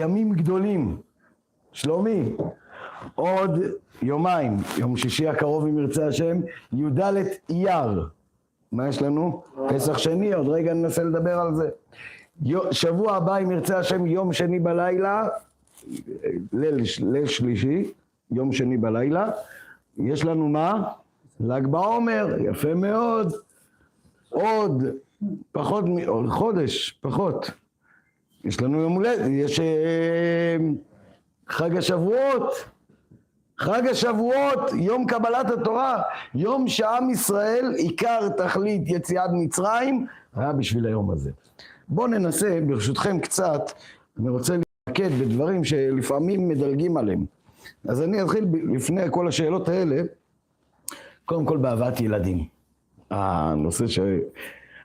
ימים גדולים. שלומי, עוד יומיים, יום שישי הקרוב אם ירצה השם, י"ד אייר. מה יש לנו? פסח שני, עוד רגע ננסה לדבר על זה. שבוע הבא אם ירצה השם, יום שני בלילה, ליל שלישי, יום שני בלילה, יש לנו מה? ל"ג בעומר, יפה מאוד. עוד פחות חודש, פחות. יש לנו יום הולדת, יש חג השבועות. חג השבועות, יום קבלת התורה, יום שעם ישראל עיקר תכלית יציאת מצרים, היה בשביל היום הזה. בואו ננסה ברשותכם קצת, אני רוצה להתמקד בדברים שלפעמים מדלגים עליהם. אז אני אתחיל לפני כל השאלות האלה, קודם כל בהבאת ילדים. הנושא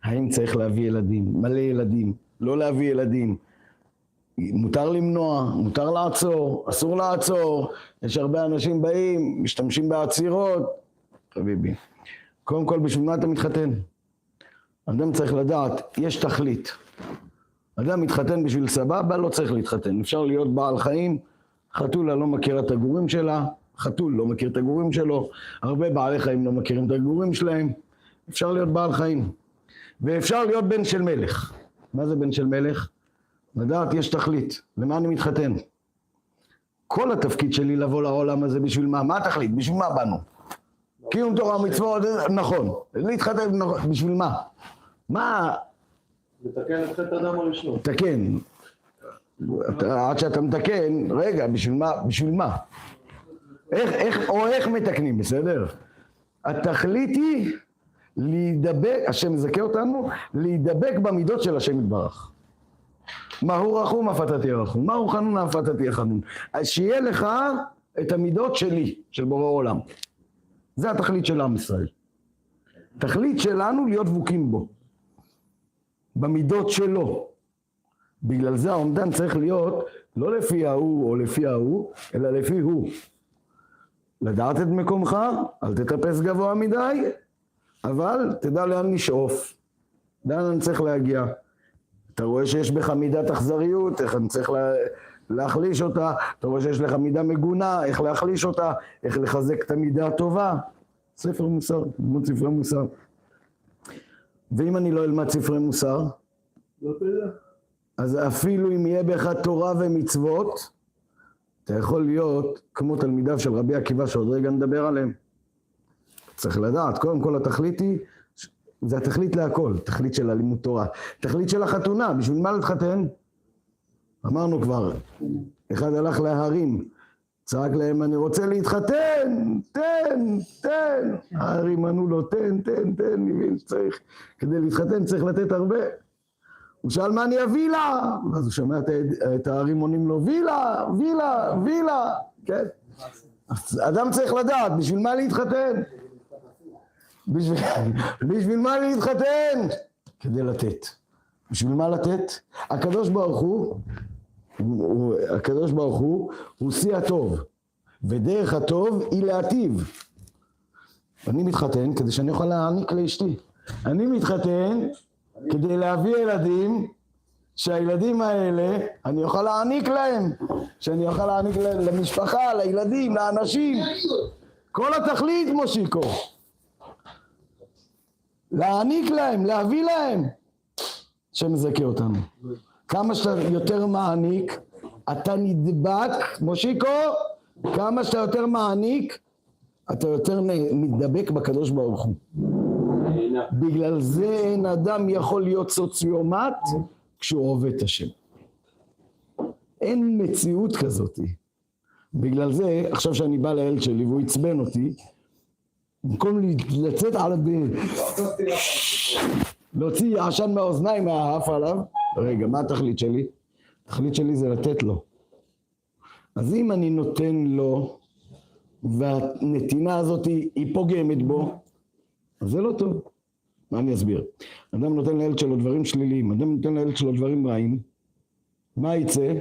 האם צריך להביא ילדים, מלא ילדים, לא להביא ילדים, מותר למנוע, מותר לעצור, אסור לעצור, יש הרבה אנשים באים, משתמשים בעצירות, חביבי. קודם כל בשביל מה אתה מתחתן? אדם צריך לדעת, יש תכלית. אדם מתחתן בשביל סבבה, לא צריך להתחתן. אפשר להיות בעל חיים, חתולה לא מכיר את הגורים שלה, חתול לא מכיר את הגורים שלו, הרבה בעלי חיים לא מכירים את הגורים שלהם, אפשר להיות בעל חיים. ואפשר להיות בן של מלך. מה זה בן של מלך? לדעת יש תכלית, למה אני מתחתן? כל התפקיד שלי לבוא לעולם הזה בשביל מה? מה התכלית? בשביל מה באנו? קיום תורה מצוות, נכון. להתחתן, בשביל מה? מה? לתקן את חטא האדם הראשון. תקן. עד שאתה מתקן, רגע, בשביל מה? בשביל מה? איך מתקנים, בסדר? התכלית היא להידבק, השם מזכה אותנו, להידבק במידות של השם יתברך. מהו רחום אף אתה תהיה רחום, מהו חנון אף אתה תהיה חנון. אז שיהיה לך את המידות שלי, של בורא עולם. זה התכלית של עם ישראל. תכלית שלנו להיות דבוקים בו. במידות שלו. בגלל זה העומדן צריך להיות לא לפי ההוא או לפי ההוא, אלא לפי הוא. לדעת את מקומך, אל תטפס גבוה מדי, אבל תדע לאן נשאוף. לאן אני צריך להגיע. אתה רואה שיש בך מידת אכזריות, איך אני צריך להחליש אותה, אתה רואה שיש לך מידה מגונה, איך להחליש אותה, איך לחזק את המידה הטובה. ספר מוסר, ללמוד ספרי מוסר. ואם אני לא אלמד ספרי מוסר, לא תדע. אז אפילו אם יהיה בך תורה ומצוות, אתה יכול להיות כמו תלמידיו של רבי עקיבא שעוד רגע נדבר עליהם. צריך לדעת, קודם כל התכלית היא, זה התכלית להכל, תכלית של הלימוד תורה, תכלית של החתונה, בשביל מה להתחתן? אמרנו כבר, אחד הלך להרים, צעק להם אני רוצה להתחתן, תן, ההרים ענו לו תן, מבין שצריך, כדי להתחתן צריך לתת הרבה. הוא שאל מה אני אביא לה? אז הוא שומע את ההרים עונים לו וילה, כן? אדם צריך לדעת, בשביל מה להתחתן? בשביל מה להתחתן? כדי לתת. בשביל מה לתת? הקדוש ברוך הוא שיא הטוב, ודרך הטוב היא להטיב. אני מתחתן כדי שאני אוכל להעניק לאשתי. אני מתחתן כדי להביא ילדים, שהילדים האלה אני אוכל להעניק להם, שאני אוכל להעניק למשפחה, לילדים, לאנשים. כל התכלית מושיקו. להעניק להם, להביא להם, שמזכה אותנו. כמה שאתה יותר מעניק, אתה נדבק, מושיקו, כמה שאתה יותר מעניק, אתה יותר מתדבק בקדוש ברוך הוא. בגלל זה אין אדם יכול להיות סוציומט כשהוא עובד את השם. אין מציאות כזאת. בגלל זה, עכשיו שאני בא לילד שלי והוא עצבן אותי, במקום לצאת על להוציא עשן מהאוזניים מהאף עליו, רגע, מה התכלית שלי? התכלית שלי זה לתת לו. אז אם אני נותן לו, והנתינה הזאת היא פוגמת בו, אז זה לא טוב. מה אני אסביר? אדם נותן לילד שלו דברים שליליים, אדם נותן לילד שלו דברים רעים, מה יצא?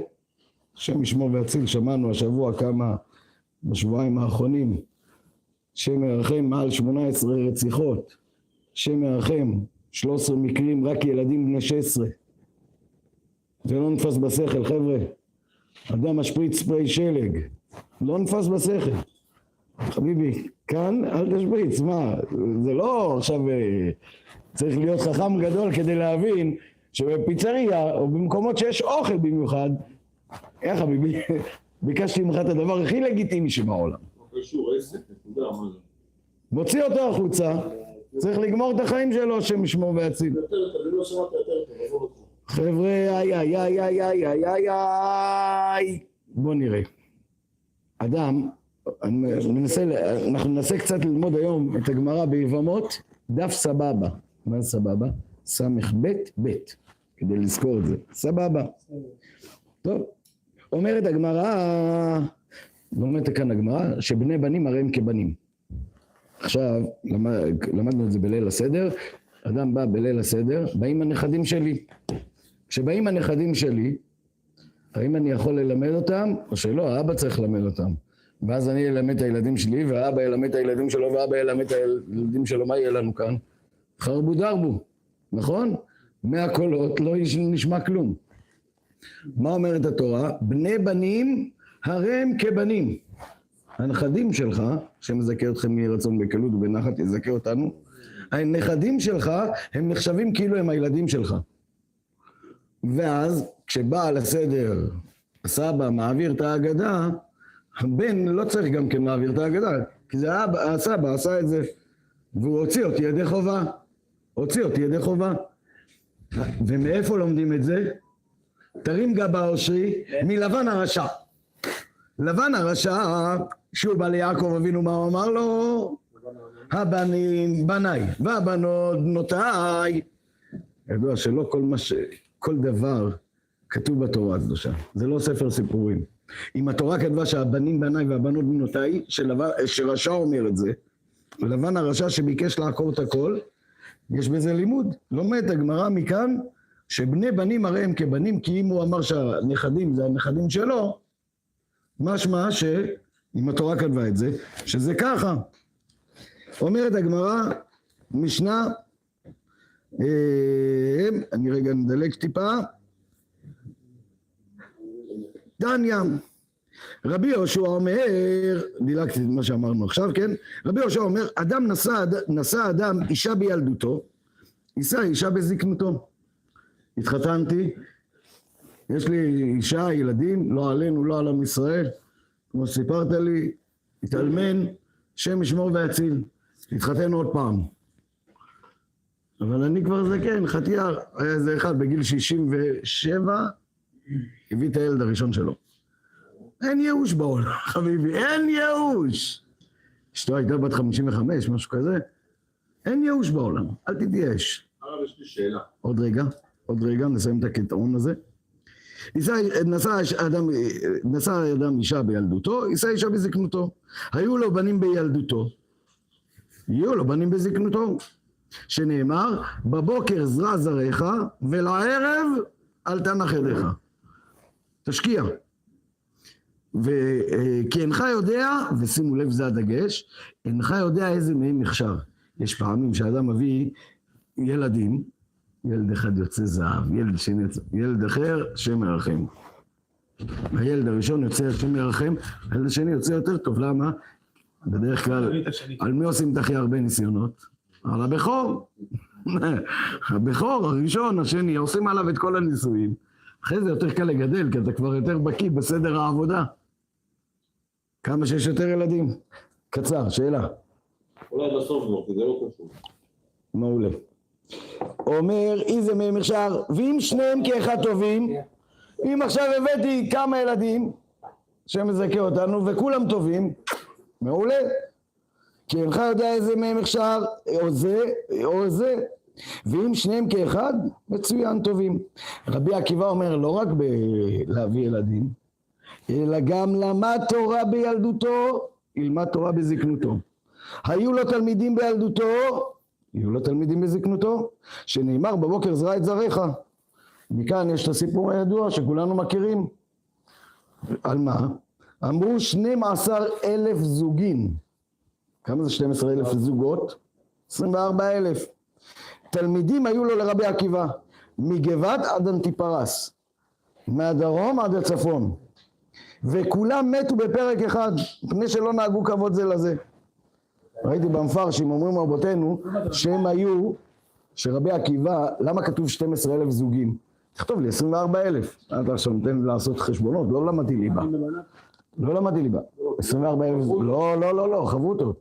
השם ישמור ויציל, שמענו השבוע כמה, בשבועיים האחרונים, שם ירחם מעל 18 רציחות, שם ירחם 13 מקרים, רק ילדים בני 16. זה לא נתפס בשכל, חבר'ה. אדם משפריץ ספרי שלג, לא נפס בשכל. חביבי, כאן אל תשפריץ, מה? זה לא עכשיו צריך להיות חכם גדול כדי להבין שבפיצריה או במקומות שיש אוכל במיוחד, חביבי, ביקשתי ממך את הדבר הכי לגיטימי שבעולם. קשור, עסק, נקודה, מה זה? מוציא אותו החוצה, צריך לגמור את החיים שלו, שם ישמור ויציל. יותר טוב, אני לא שמעת יותר טוב, עזוב אותך. חבר'ה, בוא נראה. אדם, אנחנו ננסה קצת ללמוד היום את הגמרא ביבמות, דף סבבה. מה סבבה? סמך בית בית, כדי לזכור את זה. סבבה. טוב, אומרת הגמרא, אומרת כאן הגמרא, שבני בנים הרי הם כבנים. עכשיו, למדנו את זה בליל הסדר, אדם בא בליל הסדר, באים הנכדים שלי. כשבאים הנכדים שלי, האם אני יכול ללמד אותם, או שלא, האבא צריך ללמד אותם. ואז אני אלמד את הילדים שלי, והאבא ילמד את הילדים שלו, והאבא ילמד את הילדים שלו. מה יהיה לנו כאן? חרבו דרבו, נכון? מהקולות לא נשמע כלום. מה אומרת התורה? בני בנים הרי הם כבנים. הנכדים שלך, שמזכה אתכם מרצון בקלות ובנחת, יזכה אותנו, הנכדים שלך הם נחשבים כאילו הם הילדים שלך. ואז כשבא לסדר הסבא מעביר את ההגדה, הבן לא צריך גם כן מעביר את ההגדה, כי זה הסבא עשה את זה, והוא הוציא אותי ידי חובה. הוציא אותי ידי חובה. ומאיפה לומדים את זה? תרים גבה אושרי, מלבן הרשע. לבן הרשע, שהוא בא ליעקב אבינו, מה הוא אמר לו? הבנים בניי, והבנות בנותיי. ידוע שלא כל דבר כתוב בתורה הקדושה. זה לא ספר סיפורים. אם התורה כתבה שהבנים בניי והבנות בנותיי, שרשע אומר את זה, לבן הרשע שביקש לעקור את הכל, יש בזה לימוד. לומד הגמרא מכאן, שבני בנים הרי הם כבנים, כי אם הוא אמר שהנכדים זה הנכדים שלו, משמע שאם התורה כתבה את זה, שזה ככה. אומרת הגמרא, משנה, אני רגע נדלק טיפה, דניא, רבי יהושע אומר, דילגתי את מה שאמרנו עכשיו, כן? רבי יהושע אומר, אדם נשא אדם אישה בילדותו, יישא אישה בזקנותו. התחתנתי, יש לי אישה, ילדים, לא עלינו, לא על עם ישראל, כמו שסיפרת לי, התאלמן, שם ישמור ויציל, התחתן עוד פעם. אבל אני כבר זקן, חתיאר, היה איזה אחד בגיל 67, הביא את הילד הראשון שלו. אין ייאוש בעולם, חביבי, אין ייאוש. אשתו הייתה בת 55, משהו כזה. אין ייאוש בעולם, אל תתייאש. הרב, יש לי שאלה. עוד רגע, נסיים את הקטעון הזה. נשא אדם אישה בילדותו, יישא אישה בזקנותו. היו לו בנים בילדותו, יהיו לו בנים בזקנותו. שנאמר, בבוקר זרע זרעך, ולערב אל תנח ידיך. תשקיע. כי אינך יודע, ושימו לב זה הדגש, אינך יודע איזה מהם נכשר. יש פעמים שאדם מביא ילדים, ילד אחד יוצא זהב, ילד אחר שם ירחם. הילד הראשון יוצא השם ירחם, הילד השני יוצא יותר טוב, למה? בדרך כלל, על מי עושים הכי הרבה ניסיונות? על הבכור. הבכור הראשון, השני, עושים עליו את כל הניסויים. אחרי זה יותר קל לגדל, כי אתה כבר יותר בקיא בסדר העבודה. כמה שיש יותר ילדים. קצר, שאלה. אולי בסוף לא, כי זה לא קשור. מעולה. אומר, איזה מהם אפשר, ואם שניהם כאחד טובים, אם עכשיו הבאתי כמה ילדים, שמזכה אותנו, וכולם טובים, מעולה. כי אינך יודע איזה מהם אפשר, או זה, או זה. ואם שניהם כאחד, מצוין טובים. רבי עקיבא אומר, לא רק להביא ילדים, אלא גם למד תורה בילדותו, ילמד תורה בזקנותו. היו לו תלמידים בילדותו, יהיו לו תלמידים בזקנותו, שנאמר בבוקר זרע את זרעך. מכאן יש את הסיפור הידוע שכולנו מכירים. על מה? אמרו 12,000 זוגין. כמה זה 12,000 זוגות? 24,000. תלמידים היו לו לרבי עקיבא, מגבת עד אנטיפרס, מהדרום עד הצפון. וכולם מתו בפרק אחד, מפני שלא נהגו כבוד זה לזה. ראיתי במפרשים, אומרים רבותינו, שהם היו, שרבי עקיבא, למה כתוב 12,000 זוגים? תכתוב לי 24,000. אתה עכשיו נותן לעשות חשבונות, לא למדתי ליבה. לא למדתי ליבה. 24,000, לא, חברותות.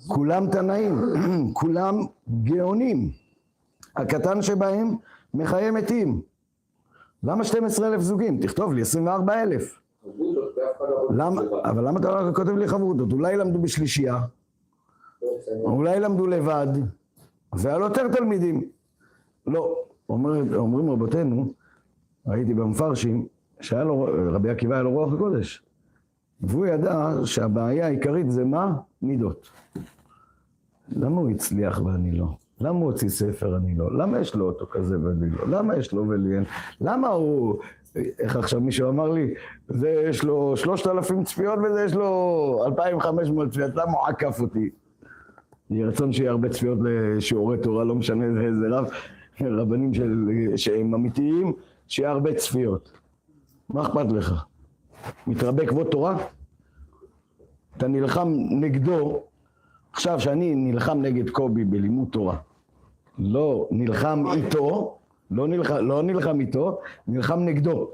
כולם תנאים, כולם גאונים. הקטן שבהם מחיי מתים. למה 12,000 זוגים? תכתוב לי 24,000. אבל למה אתה לא כותב לי חברותות? אולי למדו בשלישייה, אולי למדו לבד, והיה לו יותר תלמידים. לא, אומרים רבותינו, ראיתי במפרשים, שהיה לו, רבי עקיבא היה לו רוח הקודש. והוא ידע שהבעיה העיקרית זה מה? מידות. למה הוא הצליח ואני לא? למה הוא הוציא ספר אני לא? למה יש לו אותו כזה ואני לא? למה יש לו ולי אין? למה הוא... איך עכשיו מישהו אמר לי, זה יש לו 3,000 צפיות וזה יש לו 2,500 צפיות, למה הוא עקף אותי? יהיה רצון שיהיה הרבה צפיות לשיעורי תורה, לא משנה איזה רב, רבנים שהם אמיתיים, שיהיה הרבה צפיות. מה אכפת לך? מתרבה כבוד תורה? אתה נלחם נגדו, עכשיו שאני נלחם נגד קובי בלימוד תורה, לא נלחם איתו, לא נלחם איתו, נלחם נגדו.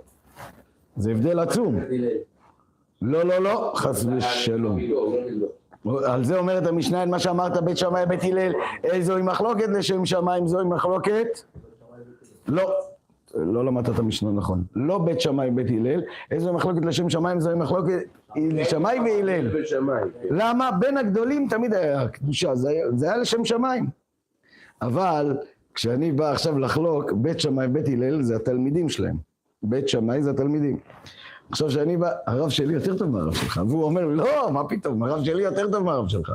זה הבדל עצום. לא, חס ושלום. על זה אומרת המשנה, מה שאמרת בית שמאי בית הלל, איזוהי מחלוקת לשם שמיים, זוהי מחלוקת? לא למדת את המשנה נכון. לא בית שמאי בית הלל, איזוהי מחלוקת לשם שמיים, זוהי מחלוקת שמאי והלל. למה? בין הגדולים תמיד היה קדושה, זה היה לשם שמיים. אבל כשאני בא עכשיו לחלוק, בית שמאי בית הלל זה התלמידים שלהם. בית שמאי זה התלמידים. עכשיו שאני בא, הרב שלי יותר טוב מהרב שלך, והוא אומר, לא, מה פתאום, הרב שלי יותר טוב מהרב שלך.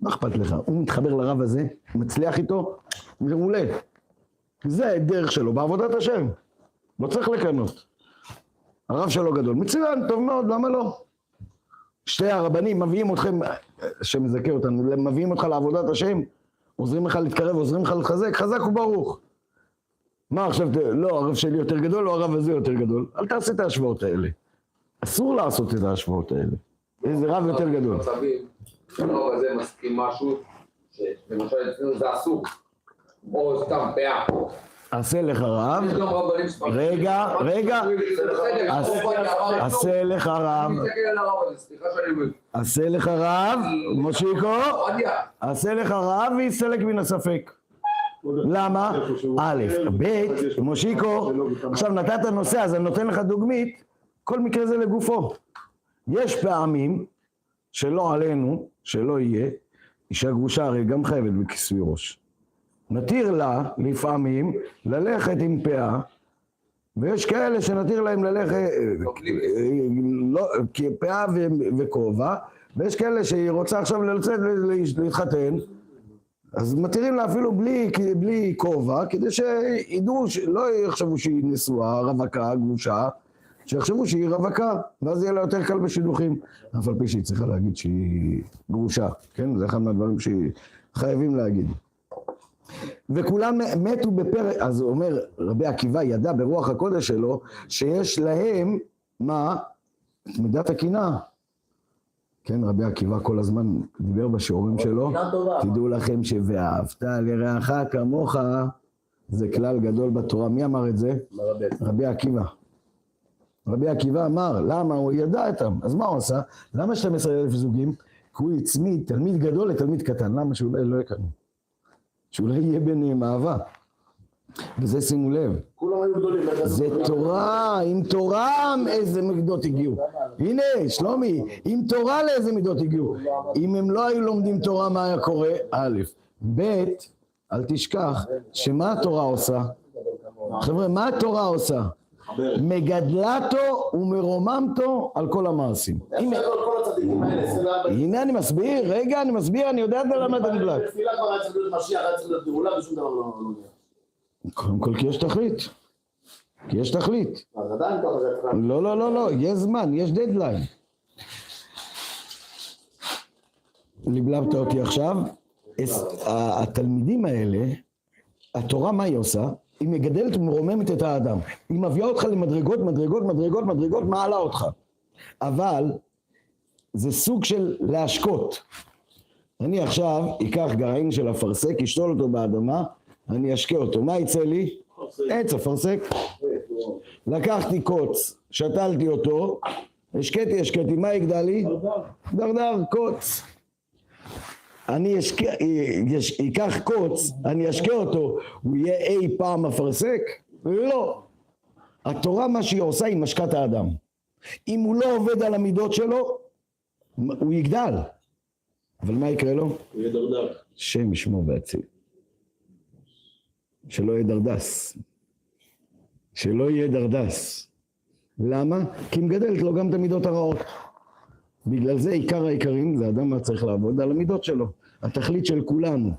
מה אכפת לך? הוא מתחבר לרב הזה, מצליח איתו, מעולה. זה הדרך שלו, בעבודת השם. לא צריך לקנות. הרב שלו גדול, מצוין, טוב מאוד, למה לא? שתי הרבנים מביאים אתכם, שמזכה אותנו, מביאים אותך לעבודת השם, עוזרים לך להתקרב, עוזרים לך לחזק, חזק וברוך. מה עכשיו, לא, הרב שלי יותר גדול, לא הרב הזה יותר גדול. אל תעשה את ההשוואות האלה. אסור לעשות את ההשוואות האלה. איזה רב יותר גדול. הרב הזה מסכים משהו, שלמשל אצלנו זה אסור. או סתם פאה. עשה לך רב. רגע. עשה לך רב. עשה לך רב, מושיקו. עשה לך רב ויסתלק מן הספק. למה? א', ב', מושיקו, עכשיו נתת נושא, אז אני נותן לך דוגמית, כל מקרה זה לגופו. יש פעמים שלא עלינו, שלא יהיה, אישה גרושה הרי גם חייבת בכיסוי ראש. נתיר לה לפעמים ללכת עם פאה, ויש כאלה שנתיר להם ללכת פאה וכובע, ויש כאלה שהיא רוצה עכשיו לצאת להתחתן, אז מתירים לה אפילו בלי כובע, כדי שידעו, לא יחשבו שהיא נשואה, רווקה, גרושה, שיחשבו שהיא רווקה, ואז יהיה לה יותר קל בשידוכים. אף על פי שהיא צריכה להגיד שהיא גרושה, כן? זה אחד מהדברים שחייבים להגיד. וכולם מתו בפרק, אז הוא אומר, רבי עקיבא ידע ברוח הקודש שלו, שיש להם, מה? מידת הקנאה. כן, רבי עקיבא כל הזמן דיבר בשיעורים שלו, תדעו לכם ש"ואהבת לרעך כמוך", זה כלל גדול בתורה. מי אמר את זה? רבי עקיבא. רבי עקיבא אמר, למה? הוא ידע אותם. אז מה הוא עשה? למה 12,000 זוגים? כי הוא הצמיד תלמיד גדול לתלמיד קטן. למה? שאולי לא יקנו. שאולי יהיה ביניהם אהבה. וזה שימו לב. זה תורה, עם תורה איזה מידות הגיעו. הנה, שלומי, עם תורה לאיזה מידות הגיעו. אם הם לא היו לומדים תורה, מה היה קורה? א', ב', אל תשכח, שמה התורה עושה? חבר'ה, מה התורה עושה? מגדלתו ומרוממתו על כל המעשים. הנה אני מסביר, רגע, אני מסביר, אני יודע למה אתה נדלק. תפילה כבר היה צריך להיות משיח, היה צריך להיות גאולה ושום דבר לא נהיה. קודם כל כי יש תכלית. כי יש תכלית. אז עדיין ככה זה התחלה. לא, יש זמן, יש דדליין. לבלבת אותי עכשיו. התלמידים האלה, התורה מה היא עושה? היא מגדלת ומרוממת את האדם. היא מביאה אותך למדרגות, מדרגות, מדרגות, מדרגות, מעלה אותך. אבל זה סוג של להשקות. אני עכשיו אקח גרעין של אפרסק, אשתול אותו באדמה, אני אשקה אותו. מה יצא לי? עץ אפרסק. לקחתי קוץ, שתלתי אותו, השקתי, מה יגדל לי? דרדר, קוץ. אני אקח קוץ, אני אשקה אותו, הוא יהיה אי פעם אפרסק? לא. התורה מה שהיא עושה היא משקת האדם. אם הוא לא עובד על המידות שלו, הוא יגדל. אבל מה יקרה לו? הוא יהיה דרדר. שם ישמור והציל. שלא יהיה דרדס. שלא יהיה דרדס. למה? כי היא מגדלת לו גם את המידות הרעות. בגלל זה עיקר העיקרים, זה אדם צריך לעבוד על המידות שלו. התכלית של כולנו.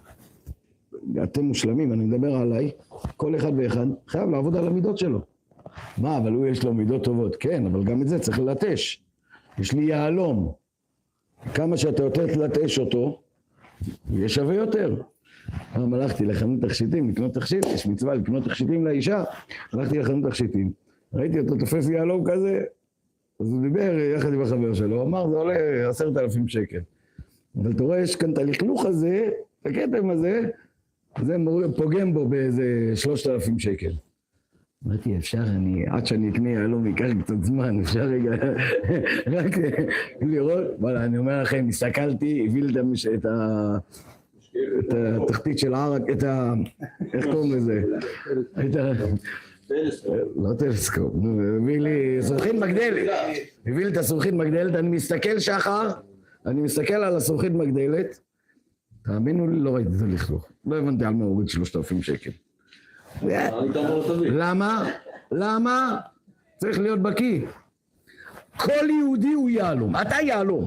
אתם מושלמים, אני מדבר עליי. כל אחד ואחד חייב לעבוד על המידות שלו. מה, אבל הוא יש לו מידות טובות. כן, אבל גם את זה צריך ללטש. יש לי יהלום. כמה שאתה יותר תלטש אותו, הוא יהיה שווה יותר. פעם הלכתי לחנות תכשיטים, לקנות תכשיט, יש מצווה לקנות תכשיטים לאישה, הלכתי לחנות תכשיטים, ראיתי אותו תופס יהלום כזה, אז הוא דיבר יחד עם החבר שלו, אמר זה עולה 10,000 שקל. אבל אתה רואה, יש כאן את הלכלוך הזה, את הכתם הזה, זה פוגם בו באיזה 3,000 שקל. אמרתי, אפשר, עד שאני אקנה יהלום ייקח קצת זמן, אפשר רגע, רק לראות, וואלה, אני אומר לכם, הסתכלתי, הביא לי את התחתית של הערק, איך קוראים לזה? לא טלסקופ, הביא לי סורחית מגדלת, הביא לי את הסורחית מגדלת, אני מסתכל שחר, אני מסתכל על הסורחית מגדלת, תאמינו לי, לא ראיתי את זה לכלוך, לא הבנתי על מה הוריד 3,000 שקל. למה? למה? צריך להיות בקיא. כל יהודי הוא יהלום, אתה יהלום.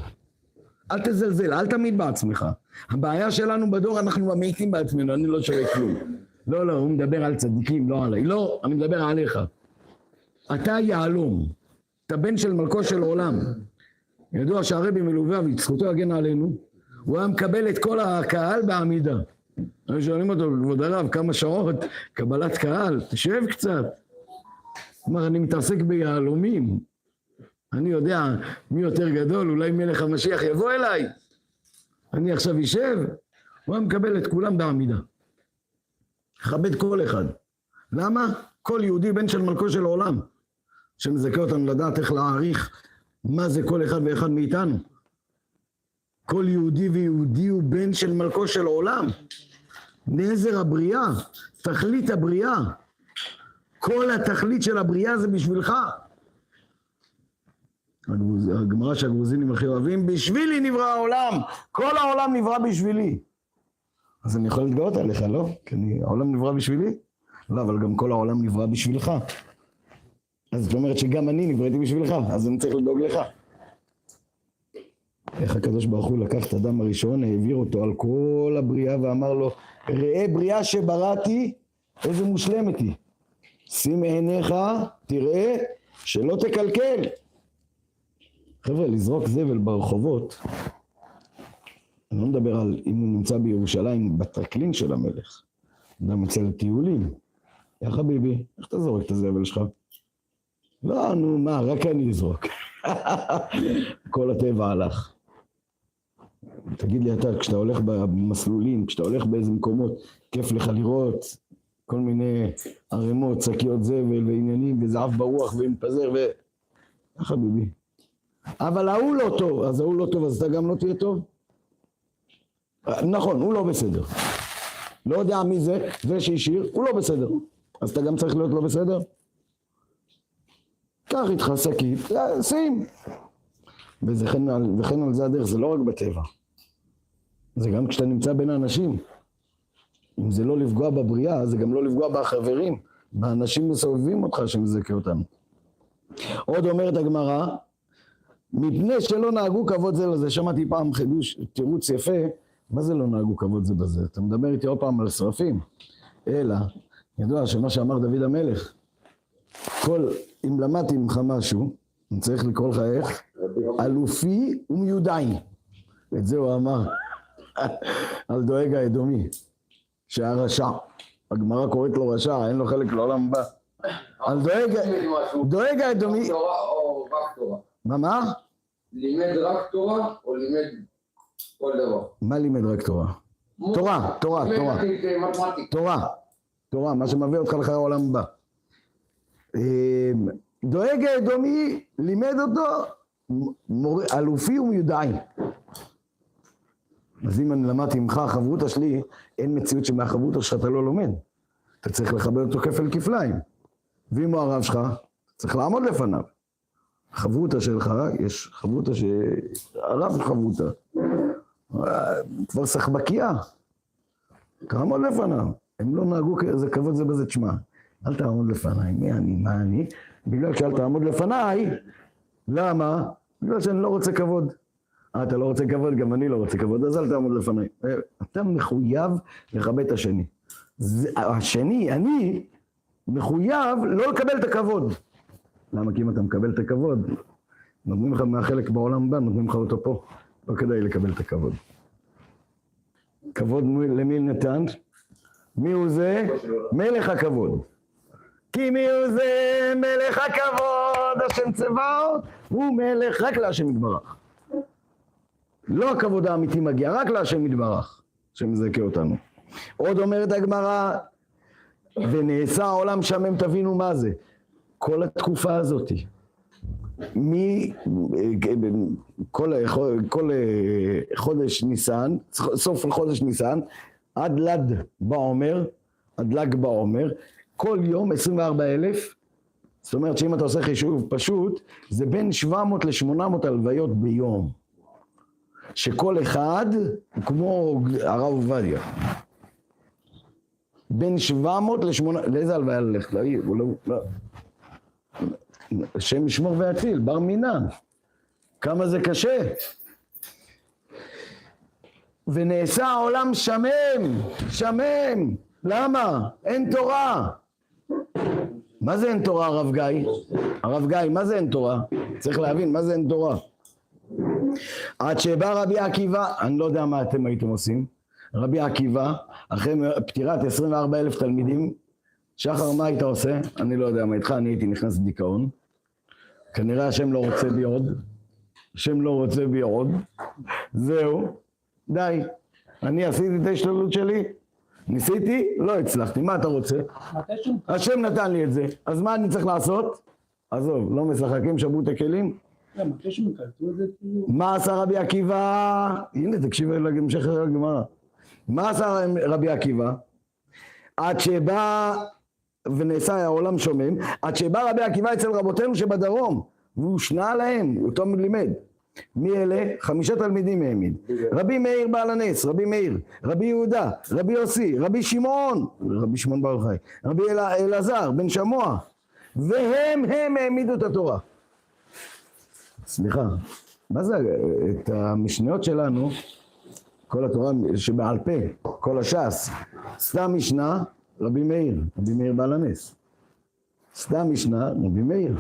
אל תזלזל, אל תמיד בעצמך. הבעיה שלנו בדור, אנחנו ממעיטים בעצמנו, אני לא שווה כלום. לא, הוא מדבר על צדיקים, לא עליי. לא, אני מדבר עליך. אתה יהלום. אתה בן של מלכו של עולם. ידוע שהרבי מלובביץ', זכותו הגן עלינו, הוא היה מקבל את כל הקהל בעמידה. היו שואלים אותו, כבוד הרב, כמה שעות, קבלת קהל, תשב קצת. אמר, אני מתעסק ביהלומים. אני יודע מי יותר גדול, אולי מלך המשיח יבוא אליי. אני עכשיו יישב, הוא היה מקבל את כולם בעמידה. מכבד כל אחד. למה? כל יהודי בן של מלכו של העולם. שמזכה אותנו לדעת איך להעריך מה זה כל אחד ואחד מאיתנו. כל יהודי ויהודי הוא בן של מלכו של העולם. נזר הבריאה, תכלית הבריאה. כל התכלית של הבריאה זה בשבילך. הגמרא שהגרוזינים הכי אוהבים, בשבילי נברא העולם, כל העולם נברא בשבילי. אז אני יכול להתגאות עליך, לא? כי העולם נברא בשבילי? לא, אבל גם כל העולם נברא בשבילך. אז זאת אומרת שגם אני נבראתי בשבילך, אז אני צריך לדאוג לך. איך הקדוש ברוך הוא לקח את האדם הראשון, העביר אותו על כל הבריאה ואמר לו, ראה בריאה שבראתי, איזה מושלמת היא. שים עיניך, תראה, שלא תקלקל. חבר'ה, לזרוק זבל ברחובות, אני לא מדבר על אם הוא נמצא בירושלים בטרקלין של המלך, אדם יוצא לטיולים. יא חביבי, איך אתה זורק את הזבל שלך? לא, נו, מה, רק אני אזרוק. כל הטבע הלך. תגיד לי אתה, כשאתה הולך במסלולים, כשאתה הולך באיזה מקומות, כיף לך לראות כל מיני ערימות, שקיות זבל ועניינים, וזעף ברוח ומפזר יא חביבי. אבל ההוא לא טוב, אז ההוא לא טוב, אז אתה גם לא תהיה טוב? נכון, הוא לא בסדר. לא יודע מי זה, זה שהשאיר, הוא לא בסדר. אז אתה גם צריך להיות לא בסדר? קח איתך שקית, שים. וכן על זה הדרך, זה לא רק בטבע. זה גם כשאתה נמצא בין האנשים. אם זה לא לפגוע בבריאה, זה גם לא לפגוע בחברים, באנשים מסובבים אותך שמזכה אותם. עוד אומרת הגמרא, מפני שלא נהגו כבוד זה לזה, שמעתי פעם חידוש, תירוץ יפה, מה זה לא נהגו כבוד זה בזה? אתה מדבר איתי עוד פעם על שרפים, אלא, ידוע שמה שאמר דוד המלך, אם למדתי ממך משהו, אני צריך לקרוא לך איך, אלופי ומיודעי, את זה הוא אמר, על דואג האדומי, שהרשע, הגמרא קוראת לו רשע, אין לו חלק לעולם הבא. אז דואג האדומי... תורה או רק תורה? מה? לימד רק תורה או לימד כל דבר? מה לימד רק תורה? תורה. תורה, מה שמביא אותך לחיי העולם הבא. דואג האדומי לימד אותו אלופי ומיודעי. אז אם אני למדתי ממך החברותא שלי, אין מציאות שמהחברותא שלך אתה לא לומד. אתה צריך לכבד אותו כפל כפליים. ואם הוא הרב שלך, צריך לעמוד לפניו. חברותא שלך, יש חברותא שהרב חברותא. כבר סחבקיה. תעמוד לפניו. הם לא נהגו איזה כבוד זה בזה, תשמע. אל תעמוד לפניי, מי אני, מה אני? בגלל שאל תעמוד לפניי, למה? בגלל שאני לא רוצה כבוד. אתה לא רוצה כבוד, גם אני לא רוצה כבוד, אז אל תעמוד לפניי. אתה מחויב לכבד את השני. השני, אני, מחויב לא לקבל את הכבוד. למה? כי אם אתה מקבל את הכבוד, נותנים לך מהחלק בעולם הבא, נותנים לך אותו פה. לא כדאי לקבל את הכבוד. כבוד למי נתן? מי הוא זה? מלך הכבוד. כי מי הוא זה? מלך הכבוד, השם צבאות, הוא מלך רק להשם יתברך. לא הכבוד האמיתי מגיע, רק להשם יתברך, שמזכה אותנו. עוד אומרת הגמרא, ונעשה העולם שמם, תבינו מה זה. כל התקופה הזאת, כל חודש ניסן, סוף חודש ניסן, עד ל"ג בעומר, כל יום 24,000, זאת אומרת שאם אתה עושה חישוב פשוט, זה בין 700 ל-800 הלוויות ביום. שכל אחד הוא כמו הרב עובדיה. בין 700 ל-800, לאיזה הלוויה ללכת? לא. השם ישמור ויציל, בר מינן. כמה זה קשה. ונעשה העולם שמם. למה? אין תורה. מה זה אין תורה, הרב גיא? הרב גיא, מה זה אין תורה? צריך להבין, מה זה אין תורה? עד שבא רבי עקיבא, אני לא יודע מה אתם הייתם עושים, רבי עקיבא, אחרי פטירת 24,000 תלמידים, שחר, מה היית עושה? אני לא יודע מה איתך, אני הייתי נכנס לדיכאון. כנראה השם לא רוצה בי עוד. זהו, די. אני עשיתי את ההשתדלות שלי, ניסיתי, לא הצלחתי. מה אתה רוצה? השם נתן לי את זה, אז מה אני צריך לעשות? עזוב, לא משחקים, שבו את הכלים. מה עשה רבי עקיבא? הנה, תקשיב להמשך הגמרא. מה עשה רבי עקיבא? עד שבא, ונעשה העולם שומם, עד שבא רבי עקיבא אצל רבותינו שבדרום, והוא שנה להם, אותו לימד. מי אלה? 5 תלמידים העמיד. רבי מאיר בעל הנס, רבי יהודה, רבי יוסי, רבי שמעון בר חי, רבי אלעזר בן שמוע, והם העמידו את התורה. סליחה, מה זה? את המשניות שלנו, כל התורה שבעל פה, כל הש"ס, סתם משנה, רבי מאיר בעל הנס. סתם משנה, רבי מאיר.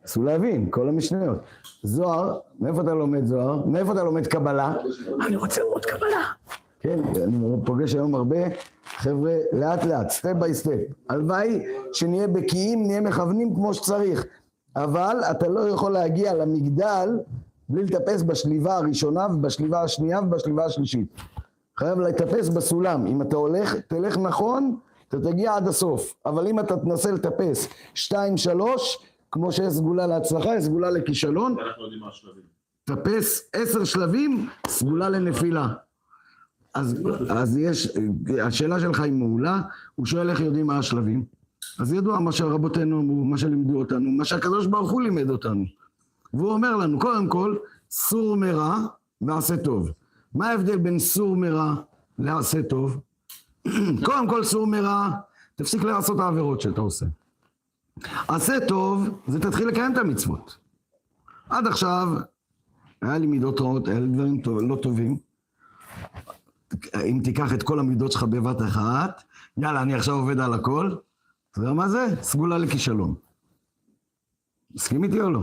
אסו להבין, כל המשניות. זוהר, מאיפה אתה לומד זוהר? מאיפה אתה לומד קבלה? אני רוצה ללמוד קבלה. כן, אני פוגש היום הרבה חבר'ה, לאט, סטפ ביי סטפ. הלוואי שנהיה בקיאים, נהיה מכוונים כמו שצריך. אבל אתה לא יכול להגיע למגדל בלי לטפס בשליבה הראשונה ובשליבה השנייה ובשליבה השלישית. חייב לטפס בסולם. אם אתה תלך נכון, אתה תגיע עד הסוף. אבל אם אתה תנסה לטפס 2, 3, כמו שיש סגולה להצלחה, יש סגולה לכישלון. אנחנו יודעים מה השלבים. טפס 10 שלבים, סגולה לנפילה. אז יש, השאלה שלך היא מעולה, הוא שואל איך יודעים מה השלבים. אז ידוע מה שרבותינו אמרו, מה שלימדו אותנו, מה שהקדוש ברוך הוא לימד אותנו. והוא אומר לנו, קודם כל, סור מרע ועשה טוב. מה ההבדל בין סור מרע לעשה טוב? קודם כל, סור מרע, תפסיק לעשות העבירות שאתה עושה. עשה טוב, זה תתחיל לקיים את המצוות. עד עכשיו, היה לי מידות רעות, היה לי דברים לא טובים. אם תיקח את כל המידות שלך בבת אחת, יאללה, אני עכשיו עובד על הכל. אתה יודע מה זה? סגולה לכישלון. מסכים איתי או לא?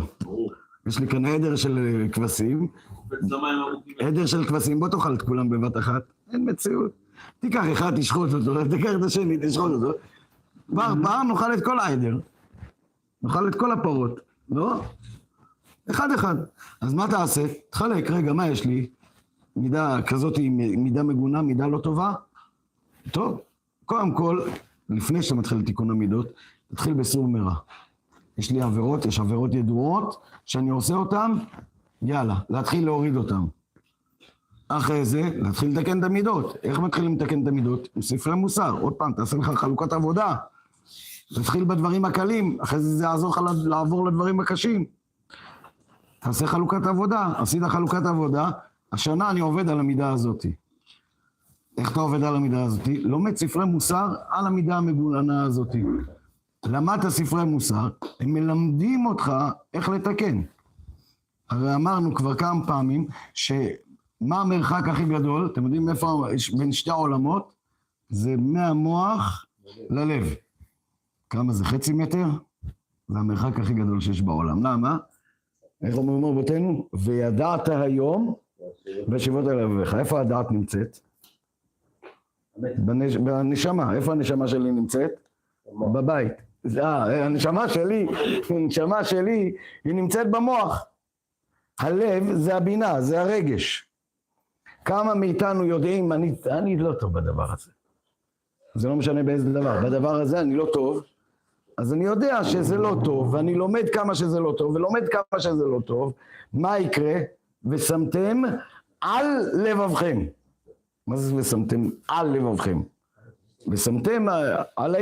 יש לי כאן עדר של כבשים. עדר של כבשים, בוא תאכל את כולם בבת אחת. אין מציאות. תיקח אחד, תשחוט אותו, תיקח את השני, תשחוט אותו. פעם נאכל את כל העדר. נאכל את כל הפרות, לא? אחד. אז מה תעשה? תחלק, רגע, מה יש לי? מידה כזאת היא מידה מגונה, מידה לא טובה? טוב, קודם כל, לפני שאתה מתחיל לתיקון המידות, תתחיל בסור מרע. יש לי עבירות, יש עבירות ידועות, שאני עושה אותן, יאללה, להתחיל להוריד אותן. אחרי זה, להתחיל לתקן את המידות. איך מתחילים לתקן את המידות? עם ספרי מוסר. עוד פעם, תעשה לך חלוקת עבודה. תתחיל בדברים הקלים, אחרי זה יעזור לך לעבור לדברים הקשים. תעשה חלוקת עבודה, עשית חלוקת עבודה, השנה אני עובד על המידה הזאת. איך אתה עובד על המידה הזאת? לומד ספרי מוסר על המידה המגוננה הזאת. למדת ספרי מוסר, הם מלמדים אותך איך לתקן. הרי אמרנו כבר כמה פעמים, שמה המרחק הכי גדול, אתם יודעים איפה בין שתי העולמות? זה מהמוח ללב. כמה זה? חצי מטר? זה המרחק הכי גדול שיש בעולם. למה? איך אומרים רבותינו? וידעת היום בישיבות על לבביך. איפה הדעת נמצאת? בנשמה. איפה הנשמה שלי נמצאת? בבית. הנשמה שלי היא נמצאת במוח. הלב זה הבינה, זה הרגש. כמה מאיתנו יודעים, אני לא טוב בדבר הזה. זה לא משנה באיזה דבר. בדבר הזה אני לא טוב. אז אני יודע שזה לא טוב, ואני לומד כמה שזה לא טוב, ולומד כמה שזה לא טוב. מה יקרה? ושמתם על לבבכם. מה זה ושמתם על לבבכם? ושמתם על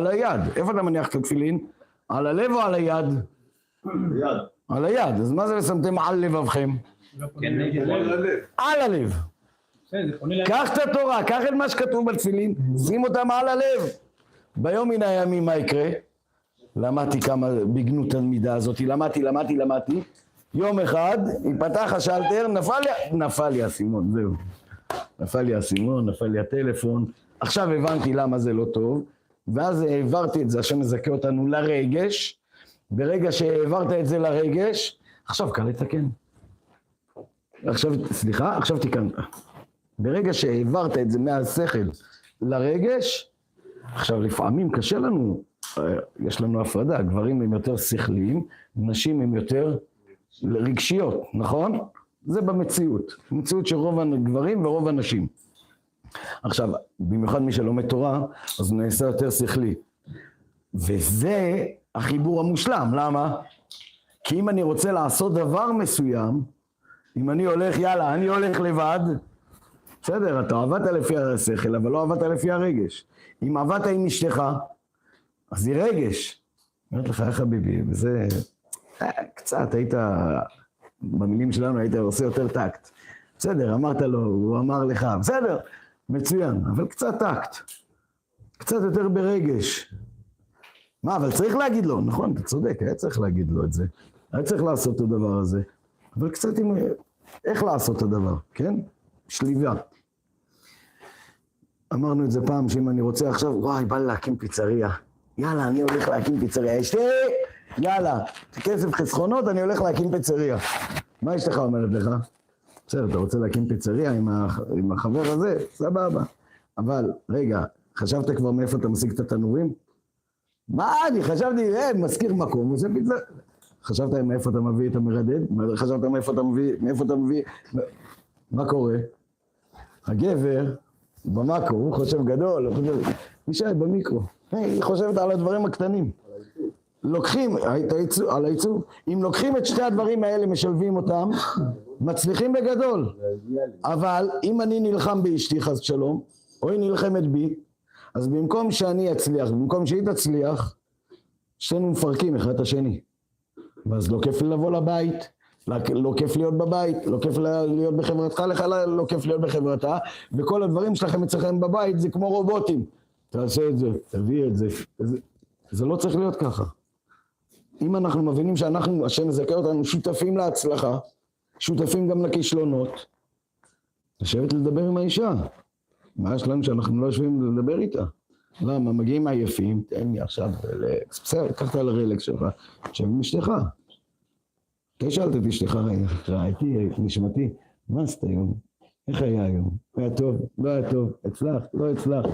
היד. איפה אתה מניח את התפילין? על הלב או על היד? ביד. על היד. אז מה זה ושמתם על לבבכם? על הלב. קח את התורה, קח את מה שכתוב בתפילין, שים אותם על הלב. ביום מן הימים מה יקרה? למדתי כמה בגנות המידה הזאת, למדתי. יום אחד, יפתח השלטר, נפל לי הסימון, זהו. נפל לי הסימון, נפל לי הטלפון. עכשיו הבנתי למה זה לא טוב, ואז העברתי את זה, השם מזכה אותנו לרגש. ברגע שהעברת את זה לרגש, עכשיו קל לתקן. עכשיו תיקנת. ברגע שהעברת את זה מהשכל לרגש, עכשיו לפעמים קשה לנו, יש לנו הפרדה, גברים הם יותר שכליים, נשים הם יותר רגשיות, נכון? זה במציאות, במציאות של רוב הגברים ורוב הנשים. עכשיו, במיוחד מי שלומד תורה, אז הוא נעשה יותר שכלי. וזה החיבור המושלם, למה? כי אם אני רוצה לעשות דבר מסוים, אם אני הולך, יאללה, אני הולך לבד, בסדר, אתה עבדת לפי השכל, אבל לא עבדת לפי הרגש. אם עבדת עם אשתך, אז היא רגש. אומרת לך, איך חביבי, וזה, קצת, היית, במילים שלנו היית עושה יותר טקט. בסדר, אמרת לו, הוא אמר לך, בסדר, מצוין, אבל קצת טקט. קצת יותר ברגש. מה, אבל צריך להגיד לו, נכון, אתה צודק, היה צריך להגיד לו את זה. היה צריך לעשות את הדבר הזה. אבל קצת עם, איך לעשות את הדבר, כן? שליבה. אמרנו את זה פעם, שאם אני רוצה עכשיו, וואי, בא לי להקים פיצריה. יאללה, אני הולך להקים פיצריה. אשתי, יאללה, כסף חסכונות, אני הולך להקים פיצריה. מה אשתך אומרת לך? בסדר, אתה רוצה להקים פיצריה עם החבר הזה? סבבה. אבל, רגע, חשבת כבר מאיפה אתה משיג את התנורים? מה, אני חשבתי, מזכיר מקום, עושה פיצריה. חשבת מאיפה אתה מביא את המרדד? חשבת מאיפה אתה מביא... מה קורה? הגבר, במקרו, הוא חושב גדול, הוא חושב... נשאר במיקרו. היא חושבת על הדברים הקטנים. לוקחים, על הייצור, אם לוקחים את שתי הדברים האלה, משלבים אותם, מצליחים בגדול. אבל אם אני נלחם באשתי חס שלום, או היא נלחמת בי, אז במקום שאני אצליח, במקום שהיא תצליח, שנינו מפרקים אחד את השני. ואז לא כיף לי לבוא לבית, לא כיף להיות בבית, לא כיף להיות בחברתך, לך לא כיף להיות בחברתה, וכל הדברים שלכם אצלכם בבית זה כמו רובוטים. תעשה את זה, תביא את זה. זה לא צריך להיות ככה. אם אנחנו מבינים שאנחנו, השם מזכה אותנו, שותפים להצלחה, שותפים גם לכישלונות, לשבת לדבר עם האישה. מה יש לנו שאנחנו לא יושבים לדבר איתה? למה? מגיעים עייפים, תן לי עכשיו רלקס, בסדר, קחת על הרלקס שלך, עכשיו עם אשתך. אתה שאלת את אשתך, ראיתי, נשמתי, מה עשתה היום? איך היה היום? היה טוב? לא היה טוב? הצלח? לא הצלח?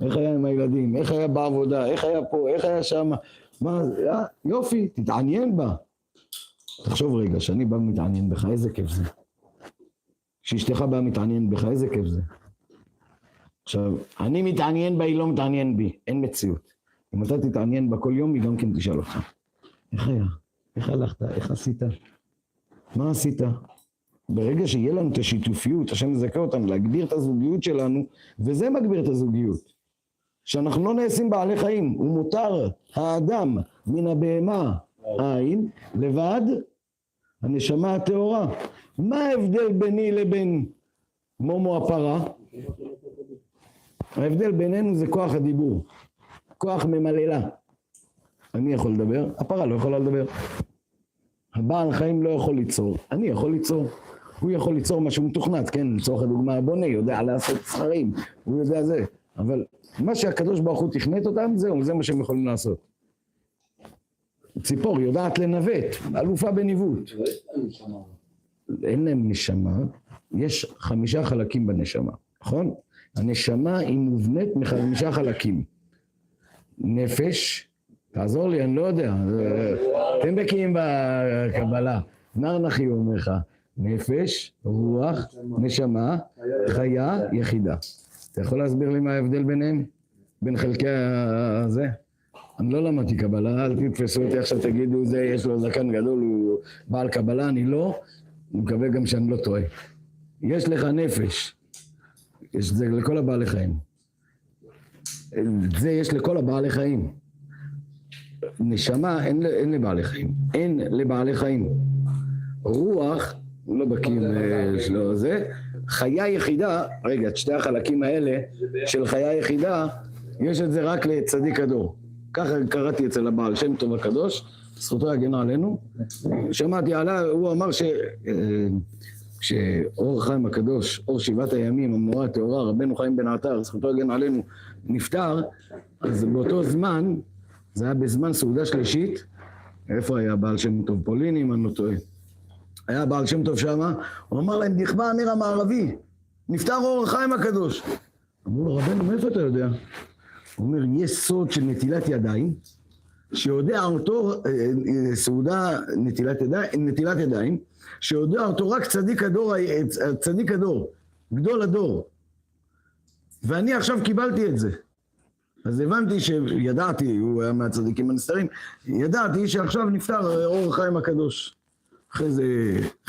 איך היה עם הילדים? איך היה בעבודה? איך היה פה? איך היה שם? מה? יופי, תתעניין בה. תחשוב רגע, שאני בא מתעניין בך, איזה כיף זה. שאשתך בא מתעניין בך, איזה כיף זה. עכשיו, אני מתעניין בה, היא לא מתעניין בי, אין מציאות. אם אתה תתעניין בה כל יום, היא גם כן תשאל אותך. איך היה? איך הלכת? איך עשית? מה עשית? ברגע שיהיה לנו את השיתופיות, השם מזכה אותנו להגביר את הזוגיות שלנו, וזה מגביר את הזוגיות. שאנחנו לא נעשים בעלי חיים, הוא מותר האדם מן הבהמה העין, לבד הנשמה הטהורה. מה ההבדל ביני לבין מומו הפרה? ההבדל בינינו זה כוח הדיבור, כוח ממללה. אני יכול לדבר, הפרה לא יכולה לדבר. הבעל חיים לא יכול ליצור, אני יכול ליצור. הוא יכול ליצור משהו מתוכנת, כן, לצורך הדוגמה הבונה, יודע לעשות שכרים, הוא יודע זה. אבל מה שהקדוש ברוך הוא תכנת אותם, זהו, זה מה שהם יכולים לעשות. ציפור יודעת לנווט, אלופה בניווט. אין להם נשמה, יש 5 חלקים בנשמה, נכון? הנשמה היא מובנית מ5 חלקים. נפש, תעזור לי, אני לא יודע, אתם בקיאים בקבלה. נרנחי אומר לך, נפש, רוח, נשמה, חיה, יחידה. אתה יכול להסביר לי מה ההבדל ביניהם? בין חלקי הזה? אני לא למדתי קבלה, אל תתפסו אותי עכשיו תגידו זה, יש לו זקן גדול, הוא בעל קבלה, אני לא, אני מקווה גם שאני לא טועה. יש לך נפש, יש זה לכל הבעלי חיים. זה יש לכל הבעלי חיים. נשמה אין לבעלי חיים, אין לבעלי חיים. רוח, לא בקים שלו זה, חיה יחידה, רגע, את 2 החלקים האלה של חיה יחידה, יש את זה רק לצדיק הדור. ככה קראתי אצל הבעל שם טוב הקדוש, זכותו הגנה עלינו. שמעתי עליו, הוא אמר שאור חיים הקדוש, אור 7 הימים, המנורה הטהורה, רבנו חיים בן עטר, זכותו הגנה עלינו, נפטר, אז באותו זמן, זה היה בזמן סעודה שלישית, איפה היה בעל שם טוב? פוליני, אם אני לא טועה. היה בעל שם טוב שמה, הוא אמר להם, נכבה הנר המערבי, נפטר אור חיים הקדוש. אמרו לו, רבנו, מאיפה אתה יודע? הוא אומר, יש סוד של נטילת ידיים, שיודע אותו, סעודה נטילת ידיים, שיודע אותו רק צדיק הדור, גדול הדור. ואני עכשיו קיבלתי את זה. אז הבנתי שידעתי, הוא היה מהצדיקים הנסתרים, ידעתי שעכשיו נפטר אור חיים הקדוש. אחרי זה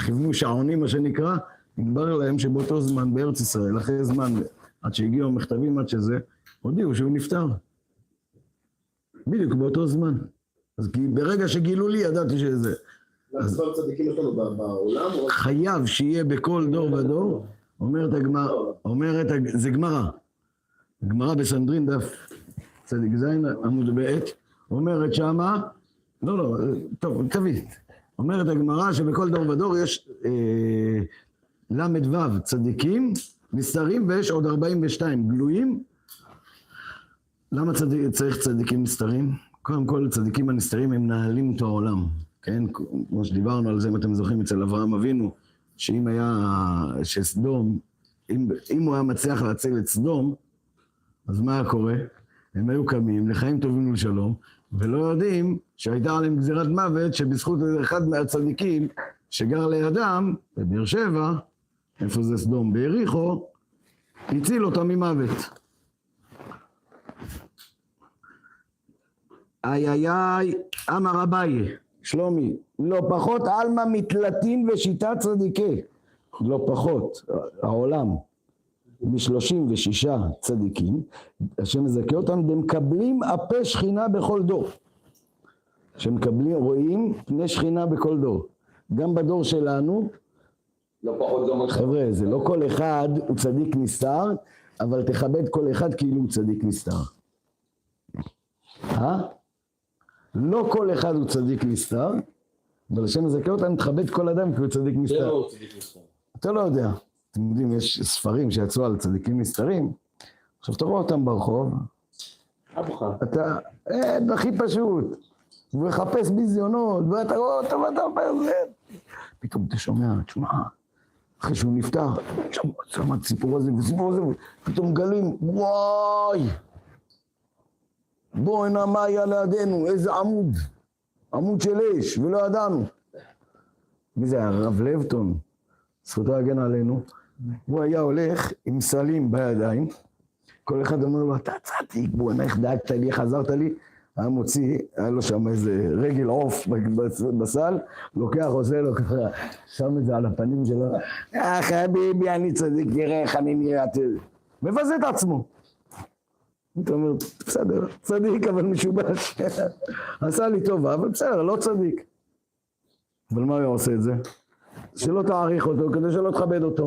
כיוונו שעונים מה שנקרא, נדבר להם שבאותו זמן בארץ ישראל, אחרי זמן עד שהגיעו המכתבים עד שזה, הודיעו שהוא נפטר. בדיוק באותו זמן. אז כי ברגע שגילו לי ידעתי שזה. אז כל צדיקים יש לנו בעולם? חייב שיהיה בכל דור ודור, אומרת הגמרא, זה גמרא. גמרא בסנדרין דף צדיק זין עמוד ב' אומרת שמה, לא, טוב, תביא. אומרת הגמרא שבכל דור ודור יש למ"ו צדיקים נסתרים ויש עוד 42 גלויים. למה צריך צדיקים נסתרים? קודם כל צדיקים הנסתרים הם מנהלים את העולם, כן? כמו שדיברנו על זה, אם אתם זוכרים אצל אברהם אבינו, שאם היה, שסדום, אם הוא היה מצליח להציל את סדום, אז מה היה קורה? הם היו קמים לחיים טובים ולשלום, ולא יודעים שהייתה עליהם גזירת מוות, שבזכות אחד מהצדיקים שגר לידם, בבאר שבע, איפה זה סדום? ביריחו, הציל אותם ממוות. אמר אביי, שלומי, לא פחות אלמה מתלתין ושיטת צדיקי, לא פחות, העולם, מ36 צדיקים, השם מזכה אותם, ומקבלים אפה שכינה בכל דור. שמקבלים, רואים פני שכינה בכל דור. גם בדור שלנו, לא פחות זו חבר'ה, זה לא כל אחד הוא צדיק נסתר, אבל תכבד כל אחד כאילו הוא צדיק נסתר. לא כל אחד הוא צדיק נסתר, אבל השם מזכה אותם, תכבד כל אדם כי הוא צדיק נסתר. אתה לא יודע. אתם יודעים, יש ספרים שיצאו על צדיקים נסתרים, עכשיו אתה רואה אותם ברחוב, אתה, הכי פשוט, הוא מחפש ביזיונות, ואתה רואה אותו ואתה אומר, פתאום אתה שומע, תשמע, אחרי שהוא נפטר, שמע את הסיפור הזה וסיפור הזה, פתאום גלים, וואי! בוא הנה מה היה לידינו, איזה עמוד, עמוד של אש, ולא ידענו. מי זה היה? הרב לבטון, זכותו הגן עלינו. הוא היה הולך עם סלים בידיים, כל אחד אומר לו, אתה צדיק, בוא הנה איך דאגת לי, איך עזרת לי. היה מוציא, היה לו שם איזה רגל עוף בסל, לוקח, עושה לו ככה, שם את זה על הפנים שלו, חביבי, אני צדיק, תראה איך אני נראה, מבזה את עצמו. אתה אומר, בסדר, צדיק, אבל משובש. עשה לי טובה, אבל בסדר, לא צדיק. אבל מה הוא עושה את זה? שלא תעריך אותו, כדי שלא תכבד אותו.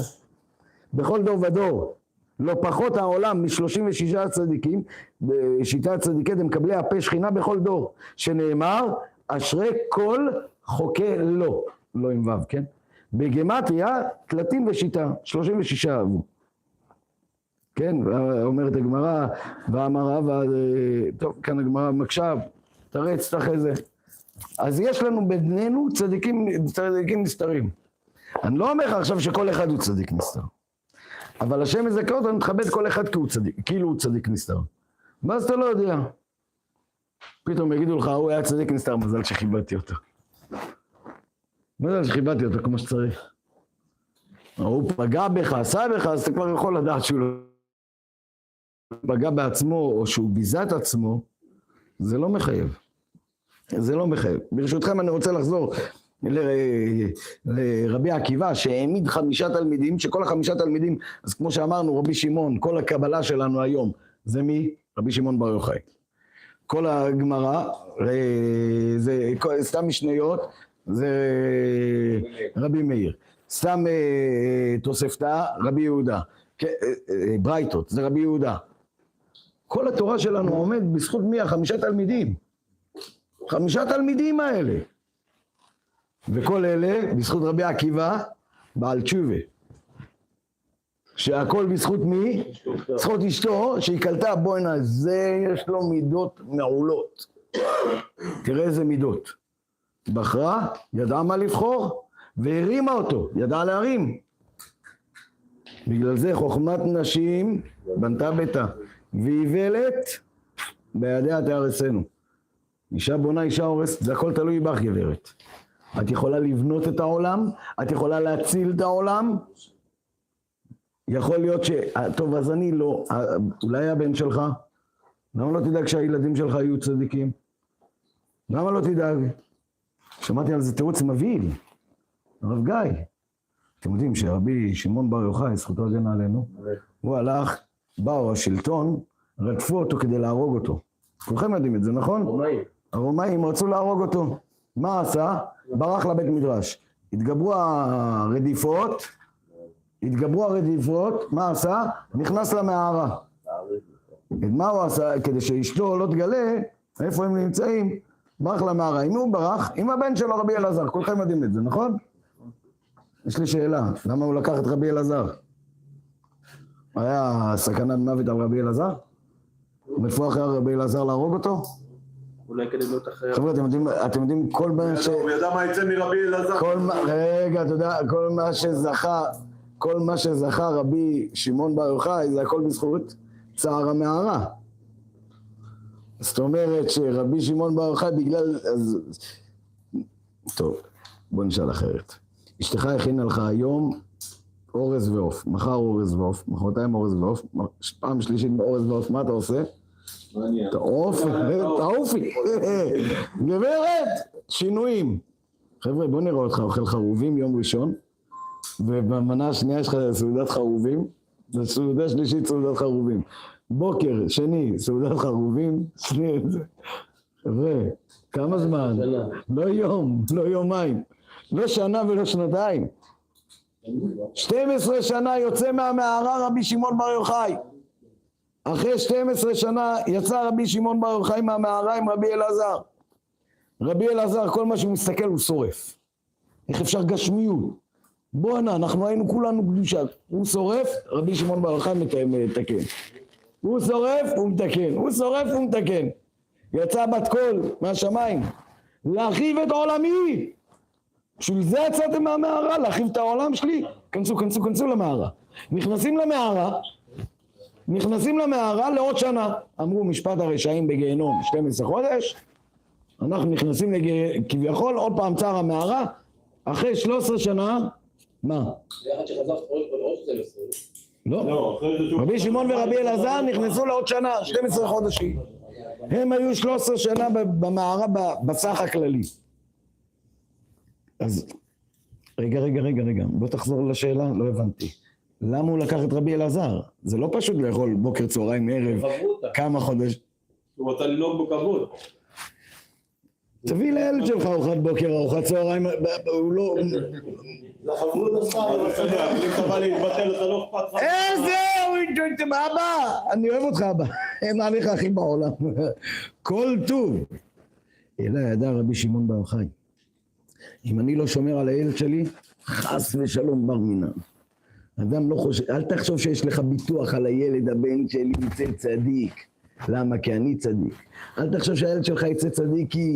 בכל דור ודור. לא פחות העולם מ-36 צדיקים, בשיטת צדיקי דם מקבלי הפה שכינה בכל דור, שנאמר, אשרי כל חוקה לו, לא עם וו, כן? בגמטריה, תלתין ושיטה, 36 אהבו. כן, אומרת הגמרא, ואמרה, טוב, כאן הגמרא מקשה, תרץ אחרי זה. אז יש לנו בינינו צדיקים נסתרים. אני לא אומר לך עכשיו שכל אחד הוא צדיק נסתר. אבל השם מזכה אותנו, תכבד כל אחד כאילו הוא צדיק נסתר. ואז אתה לא יודע. פתאום יגידו לך, הוא היה צדיק נסתר, מזל שחיבדתי אותו. מזל שחיבדתי אותו כמו שצריך. הוא פגע בך, עשה בך, אז אתה כבר יכול לדעת שהוא לא פגע בעצמו, או שהוא ביזה את עצמו, זה לא מחייב. זה לא מחייב. ברשותכם אני רוצה לחזור לרבי עקיבא שהעמיד 5 תלמידים, שכל 5 תלמידים, אז כמו שאמרנו רבי שמעון, כל הקבלה שלנו היום, זה מי? רבי שמעון בר יוחאי. כל הגמרא, זה סתם משניות, זה רבי מאיר. סתם תוספתא, רבי יהודה. ברייתות, זה רבי יהודה. כל התורה שלנו עומד בזכות מי? 5 תלמידים. 5 תלמידים האלה. וכל אלה בזכות רבי עקיבא בעל תשובה. שהכל בזכות מי? בזכות אשתו שהיא קלטה, בוא הנה, זה יש לו מידות מעולות. תראה איזה מידות. בחרה, ידעה מה לבחור, והרימה אותו, ידעה להרים. בגלל זה חוכמת נשים בנתה ביתה, ואיוולת בידיה תהרסנו. אישה בונה, אישה הורסת, זה הכל תלוי בך גברת. את יכולה לבנות את העולם, את יכולה להציל את העולם. יכול להיות טוב, אז אני לא, אולי הבן שלך, למה לא תדאג שהילדים שלך יהיו צדיקים? למה לא תדאג? שמעתי על זה תירוץ מבהיל, הרב גיא. אתם יודעים שרבי שמעון בר יוחאי, זכותו הגן עלינו, הוא הלך, באו השלטון, רדפו אותו כדי להרוג אותו. כולכם יודעים את זה, נכון? הרומאים רצו להרוג אותו. מה עשה? ברח לבית מדרש. התגברו הרדיפות, מה עשה? נכנס למערה. מה הוא עשה? כדי שאשתו לא תגלה איפה הם נמצאים, ברח למערה. אם הוא ברח, עם הבן שלו רבי אלעזר, כולכם יודעים את זה, נכון? יש לי שאלה, למה הוא לקח את רבי אלעזר? היה סכנת מוות על רבי אלעזר? מפוח אחרי רבי אלעזר להרוג אותו? אולי כדי להיות אחרי... חבר'ה, אתם יודעים כל מה ש... הוא ידע מה יצא מרבי אלעזר. רגע, אתה יודע, כל מה שזכה רבי שמעון בר יוחאי, זה הכל בזכות צער המערה. זאת אומרת שרבי שמעון בר יוחאי בגלל... טוב, בוא נשאל אחרת. אשתך הכינה לך היום אורז ועוף, מחר אורז ועוף, מחרתיים אורז ועוף, פעם שלישית אורז ועוף, מה אתה עושה? תעופי, גברת, שינויים. חבר'ה, בוא נראה אותך אוכל חרובים יום ראשון, ובמנה השנייה יש לך סעודת חרובים, בסעודה שלישית סעודת חרובים. בוקר, שני, סעודת חרובים, חבר'ה, כמה זמן? לא יום, לא יומיים, לא שנה ולא שנתיים. 12 שנה יוצא מהמערה רבי שמעון בר יוחאי. אחרי 12 שנה יצא רבי שמעון בר יוחאי מהמערה עם רבי אלעזר. רבי אלעזר, כל מה שהוא מסתכל הוא שורף. איך אפשר גשמיות? בואנה, אנחנו היינו כולנו קדושה. הוא שורף, רבי שמעון בר יוחאי מתקן. הוא שורף, הוא מתקן. הוא שורף, הוא מתקן. יצא בת קול מהשמיים. להרחיב את עולמי. בשביל זה יצאתם מהמערה, להרחיב את העולם שלי? כנסו למערה. נכנסים למערה לעוד שנה. אמרו משפט הרשעים בגיהנום 12 חודש, אנחנו נכנסים כביכול עוד פעם צער המערה, אחרי 13 שנה, מה? יחד שחזרת עוד 12. לא, רבי שמעון ורבי אלעזר נכנסו לעוד שנה, 12 חודשים. הם היו 13 שנה במערה בסך הכללי. אז רגע, בוא תחזור לשאלה, לא הבנתי. למה הוא לקח את רבי אלעזר? זה לא פשוט לאכול בוקר, צהריים, ערב, כמה חודש. הוא רוצה לנהוג בכבוד. תביא לילד שלך ארוחת בוקר, ארוחת צהריים, הוא לא... לחברות הספר. אם אתה בא להתבטל, אתה לא אכפת לך. איזה, אבא, אני אוהב אותך אבא, אין עליך הכי בעולם, כל טוב. אלא ידע רבי שמעון בר יוחאי, אם אני לא שומר על הילד שלי, חס ושלום בר מינן. אדם לא חושב, אל תחשוב שיש לך ביטוח על הילד, הבן שלי יצא צדיק. למה? כי אני צדיק. אל תחשוב שהילד שלך יצא צדיק, כי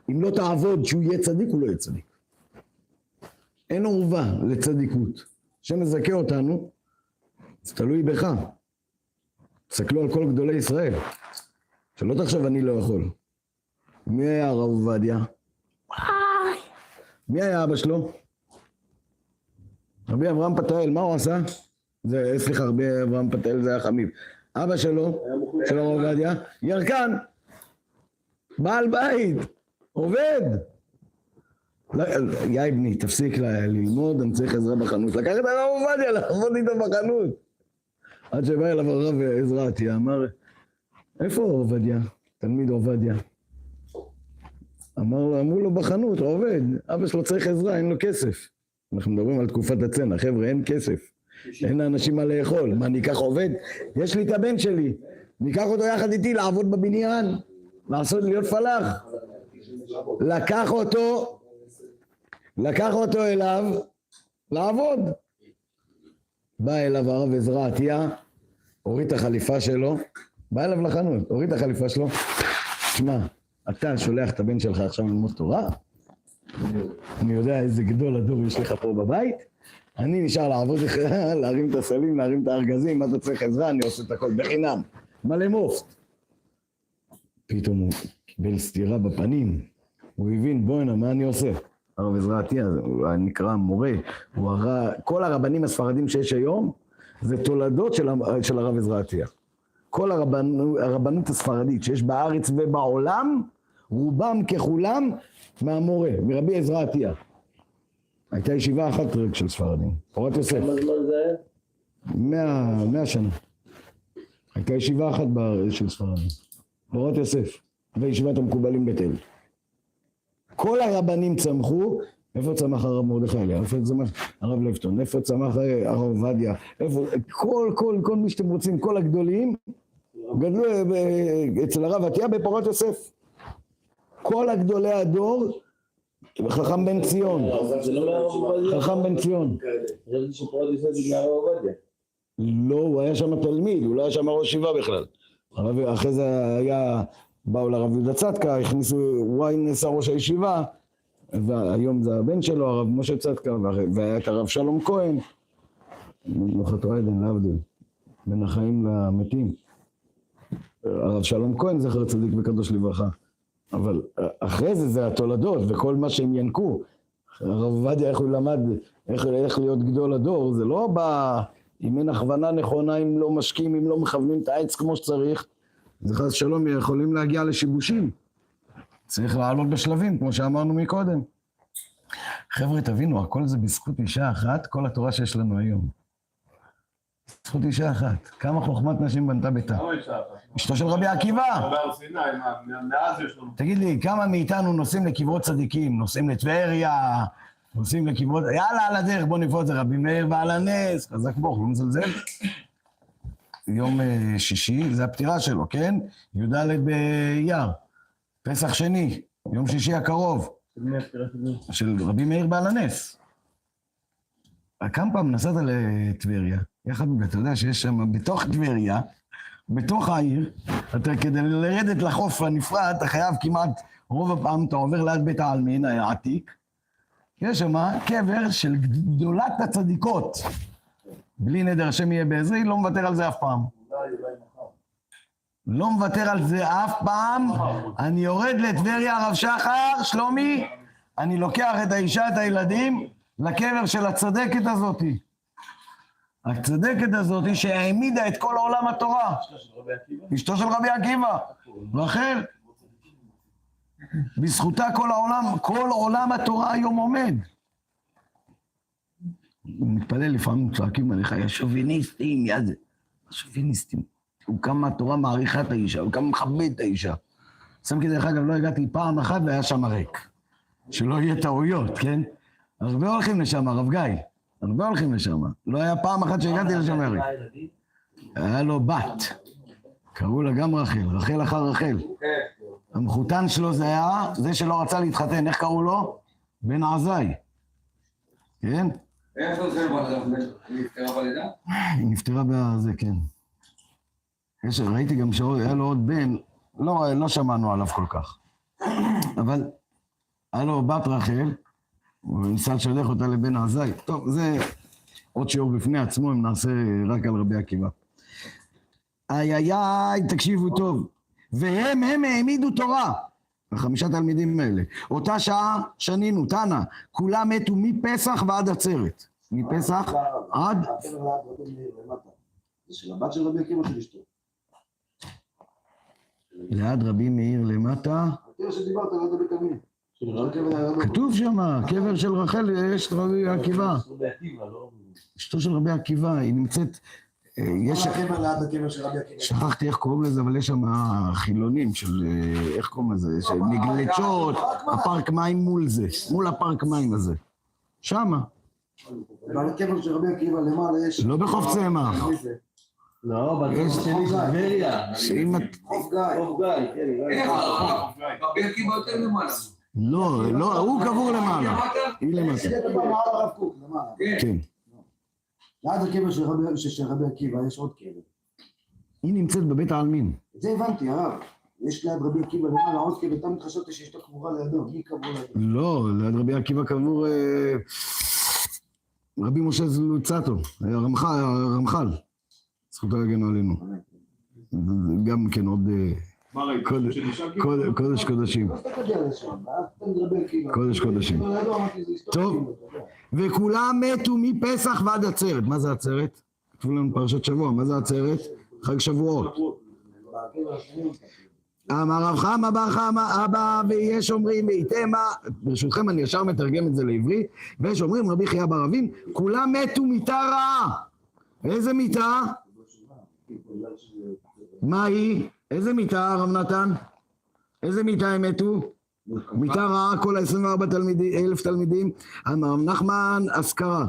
אם לא תעבוד שהוא יהיה צדיק, הוא לא יהיה צדיק. אין עורבה לצדיקות. שמזכה אותנו, זה תלוי בך. תסתכלו על כל גדולי ישראל. שלא תחשוב אני לא יכול. מי היה הרב עובדיה? מי היה אבא שלו? רבי אברהם פתאל, מה הוא עשה? סליחה, רבי אברהם פתאל זה היה חמיב. אבא שלו, של הרב עובדיה, ירקן, בעל בית, עובד. יאי בני, תפסיק ללמוד, אני צריך עזרה בחנות. לקח את הרב עובדיה לעבוד איתו בחנות. עד שבא אליו הרב עזרתי, אמר, איפה עובדיה? תלמיד עובדיה. אמרו לו בחנות, עובד, אבא שלו צריך עזרה, אין לו כסף. אנחנו מדברים על תקופת הצנע, חבר'ה, אין כסף. אין לאנשים מה לאכול. מה, ניקח עובד? יש לי את הבן שלי. ניקח אותו יחד איתי לעבוד בבניין, להיות פלח. לקח אותו אליו לעבוד. בא אליו הרב עזרתיה, הוריד את החליפה שלו, בא אליו לחנות, הוריד את החליפה שלו. שמע, אתה שולח את הבן שלך עכשיו ללמוד תורה? אני יודע איזה גדול הדור יש לך פה בבית. אני נשאר לעבוד לך, להרים את הסלים, להרים את הארגזים, מה אתה צריך עזרה, אני עושה את הכל בחינם. מלא מופת. פתאום הוא קיבל סתירה בפנים. הוא הבין, בוא'נה, מה אני עושה? הרב עזרתיה, הוא נקרא מורה. כל הרבנים הספרדים שיש היום, זה תולדות של הרב עזרתיה. כל הרבנות הספרדית שיש בארץ ובעולם, רובם ככולם מהמורה, מרבי עזרתיה. הייתה ישיבה אחת רק של ספרדים, פורת יוסף. כמה זמן זה היה? 100 שנה. הייתה ישיבה אחת של ספרדים, פורת יוסף, וישיבת המקובלים בתל. כל הרבנים צמחו, איפה צמח הרב מרדכי אליהו? איפה צמח הרב לפטון? איפה צמח הרב עובדיה? כל מי שאתם רוצים, כל הגדולים, גדלו אצל הרב עטיה בפורת יוסף. כל הגדולי הדור, חכם בן ציון. חכם בן ציון. חשבתי שפורת יוסף זה הרב עובדיה. לא, הוא היה שם תלמיד, הוא לא היה שם ראש ישיבה בכלל. אחרי זה באו לרב יהודה צדקה, הוא נעשה ראש הישיבה, והיום זה הבן שלו, הרב משה צדקה, והיה את הרב שלום כהן, מנוחתו עדן להבדיל, בין החיים למתים. הרב שלום כהן זכר צדיק וקדוש לברכה. אבל אחרי זה התולדות וכל מה שהם ינקו. הרב עובדיה איך הוא למד איך להיות גדול הדור, זה לא בא אם אין הכוונה נכונה, אם לא משקים, אם לא מכוונים את העץ כמו שצריך, זה חס שלום יכולים להגיע לשיבושים. צריך לעלות בשלבים כמו שאמרנו מקודם. חבר'ה תבינו, הכל זה בזכות אישה אחת, כל התורה שיש לנו היום. זכות אישה אחת. כמה חוכמת נשים בנתה ביתה? אשתו של רבי עקיבא. תגיד לי, כמה מאיתנו נוסעים לקברות צדיקים, נוסעים לטבריה, נוסעים לקברות, יאללה על הדרך, בוא נפרוץ את זה, רבי מאיר בעל הנס, חזק בוך, לא מזלזל. יום שישי, זה הפטירה שלו, כן? י"ד באייר, פסח שני, יום שישי הקרוב. של רבי מאיר בעל הנס. כמה פעם נסעת לטבריה, יחד, אתה יודע שיש שם בתוך טבריה, בתוך העיר, אתה כדי לרדת לחוף הנפרד, אתה חייב כמעט, רוב הפעם אתה עובר ליד בית העלמין העתיק, יש שם קבר של גדולת הצדיקות. בלי נדר השם יהיה בעזרי, לא מוותר על זה אף פעם. לא מוותר על זה אף פעם. אני יורד לטבריה, הרב שחר, שלומי, אני לוקח את האישה, את הילדים, לקבר של הצדקת הזאת. הצדקת הזאת שהעמידה את כל עולם התורה. אשתו של רבי עקיבא, רחל. בזכותה כל עולם התורה היום עומד. הוא מתפלל לפעמים, צועקים עליך, יא שוביניסטים, יא זה. שוביניסטים. הוא כמה התורה מעריכה את האישה, הוא כמה מכבד את האישה. שם כדרך אגב, לא הגעתי פעם אחת והיה שם ריק. שלא יהיה טעויות, כן? הרבה הולכים לשם, הרב גיא. הרבה הולכים לשם. לא היה פעם אחת שהגעתי לשם ריק. היה לו בת. קראו לה גם רחל, רחל אחר רחל. המחותן שלו זה היה, זה שלא רצה להתחתן, איך קראו לו? בן עזאי. כן? איך זה בלידה? היא נפטרה בלידה? היא נפטרה בזה, כן. ראיתי גם שהיה לו עוד בן, לא שמענו עליו כל כך. אבל היה לו בת רחל, הוא ניסה לשלח אותה לבן עזאי. טוב, זה עוד שיעור בפני עצמו, אם נעשה רק על רבי עקיבא. תקשיבו טוב. והם העמידו תורה. 5 תלמידים האלה. אותה שעה שנינו, תנא, כולם מתו מפסח ועד עצרת. מפסח עד... זה של הבת של רבי עקיבא של אשתו. ליד רבי מאיר למטה. הקבר שדיברת, ליד רבי תלמיד. כתוב שם, קבר של רחל, יש רבי עקיבא. אשתו של רבי עקיבא, היא נמצאת... יש... שכחתי איך קוראים לזה, אבל יש שם חילונים של... איך קוראים לזה? של מגלצ'ות, הפארק מים מול זה, מול הפארק מים הזה. שמה. אבל הקבר של רבי עקיבא למעלה יש... לא בחוף צמח. לא, בגלל שלי טבריה. חוף גיא. איך? רבי עקיבא יותר למעלה. לא, הוא קבור למעלה. היא למטה. מעל הרב קוק, למעלה. כן. ליד הקבר של רבי עקיבא יש עוד קבר. היא נמצאת בבית העלמין. את זה הבנתי, הרב. יש ליד רבי עקיבא למעלה עוד קבר, תמיד חשבתי שיש לו קבורה לידו, מי קבור לידו? לא, ליד רבי עקיבא קבור רבי משה זלוצטו, הרמח"ל. זכותו להגן עלינו. גם כן עוד קודש קודשים. קודש קודשים. טוב, וכולם מתו מפסח ועד עצרת. מה זה עצרת? כתבו לנו פרשת שבוע, מה זה עצרת? חג שבועות. אמר רב חמא בר חמא אבא, ויש אומרים ואיתמה, ברשותכם אני ישר מתרגם את זה לעברית, ויש אומרים רבי חייא בר אבין, כולם מתו מיתה רעה. איזה מיתה? מה היא? איזה מיתה, רב נתן? איזה מיתה הם מתו? מיתה רעה כל ה-24,000 תלמידים. אמר רב נחמן אזכרה.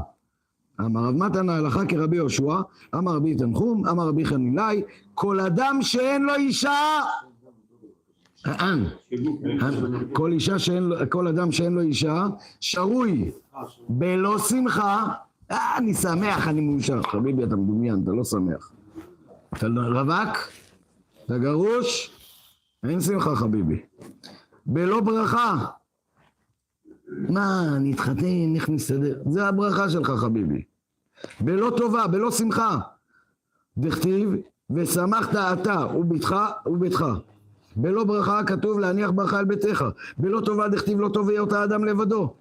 אמר רב מתן ההלכה כרבי יהושע, אמר רבי תנחום, אמר רבי חנילאי, כל אדם שאין לו אישה, כל אדם שאין לו אישה, שרוי בלא שמחה, אני שמח, אני מאושר. חביבי, אתה מדומיין, אתה לא שמח. אתה רווק, אתה גרוש, אין שמחה חביבי. בלא ברכה, מה, נתחתן, איך נסתדר? זה הברכה שלך חביבי. בלא טובה, בלא שמחה. דכתיב, ושמחת אתה וביתך. בלא ברכה כתוב להניח ברכה על ביתך. בלא טובה דכתיב לא טוב היות האדם לבדו.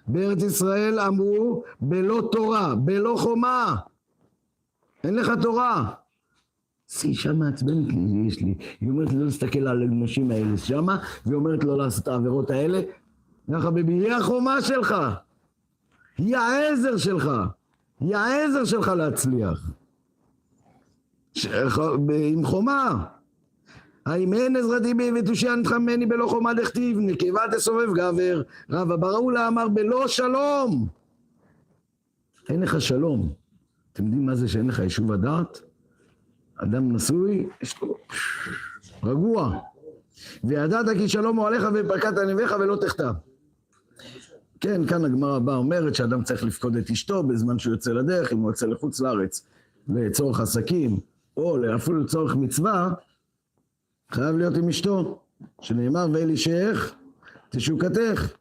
בארץ ישראל אמרו בלא תורה, בלא חומה. אין לך תורה. אישה מעצבנת לי, יש לי. היא אומרת לי לא להסתכל על הנשים האלה שמה, והיא אומרת לא לעשות את העבירות האלה. יא חביבי, היא החומה שלך. היא העזר שלך. היא העזר שלך להצליח. עם חומה. האם אין עזרתי בי ותושיע נתחמני בלא חומה דכתיב, נקבה תסובב גבר. רב אבראולה אמר בלא שלום. אין לך שלום. אתם יודעים מה זה שאין לך יישוב הדעת? אדם נשוי, יש לו רגוע. וידעת כי שלום הוא עליך ופרקת עניביך ולא תחטא. כן, כאן הגמרא הבאה אומרת שאדם צריך לפקוד את אשתו בזמן שהוא יוצא לדרך, אם הוא יוצא לחוץ לארץ לצורך עסקים, או אפילו לצורך מצווה, חייב להיות עם אשתו, שנאמר ואל אישך תשוקתך.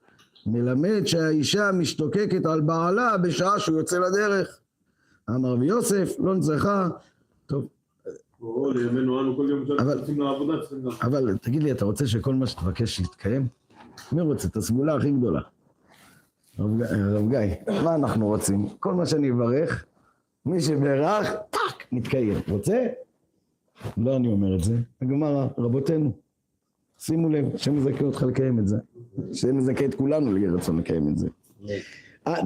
מלמד שהאישה משתוקקת על בעלה בשעה שהוא יוצא לדרך. אמר רבי יוסף, לא נצרכה, טוב. לימינו אנו כל יום שאנחנו יוצאים לעבודה צריכים גם. אבל תגיד לי, אתה רוצה שכל מה שתבקש יתקיים? מי רוצה? את הסגולה הכי גדולה. רב גיא, מה אנחנו רוצים? כל מה שאני אברך, מי שברך, טק, מתקיים. רוצה? לא אני אומר את זה. הגמרא, רבותינו, שימו לב, השם יזכה אותך לקיים את זה. השם יזכה את כולנו ליהי רצון לקיים את זה.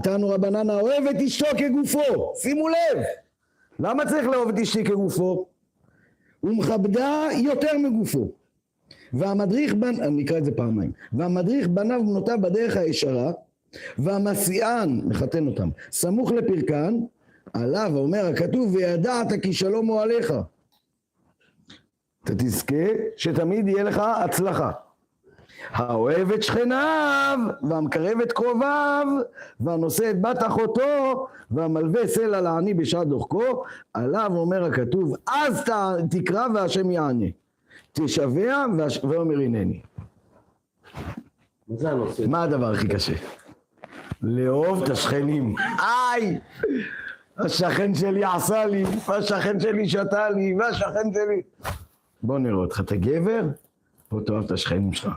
תנו רבנן האוהב את אשתו כגופו. שימו לב. למה צריך לאהוב את אשתי כגופו? ומכבדה יותר מגופו. והמדריך אני אקרא את זה פעמיים. והמדריך בניו ובנותיו בדרך הישרה, והמסיען, מחתן אותם, סמוך לפרקן, עליו אומר הכתוב, וידעת כי שלום הוא עליך. אתה תזכה שתמיד יהיה לך הצלחה. האוהב את שכניו, והמקרב את קרוביו, והנושא את בת אחותו, והמלווה סלע לעני בשעת דוחקו, עליו אומר הכתוב, אז תקרא והשם יענה. תשבע ואומר הנני. זה הנושא. מה הדבר הכי קשה? לאהוב את השכנים. איי! השכן שלי עשה לי, והשכן שלי שתה לי, והשכן שלי... בוא נראה אותך, אתה גבר, פה תאהב את השכנים שלך.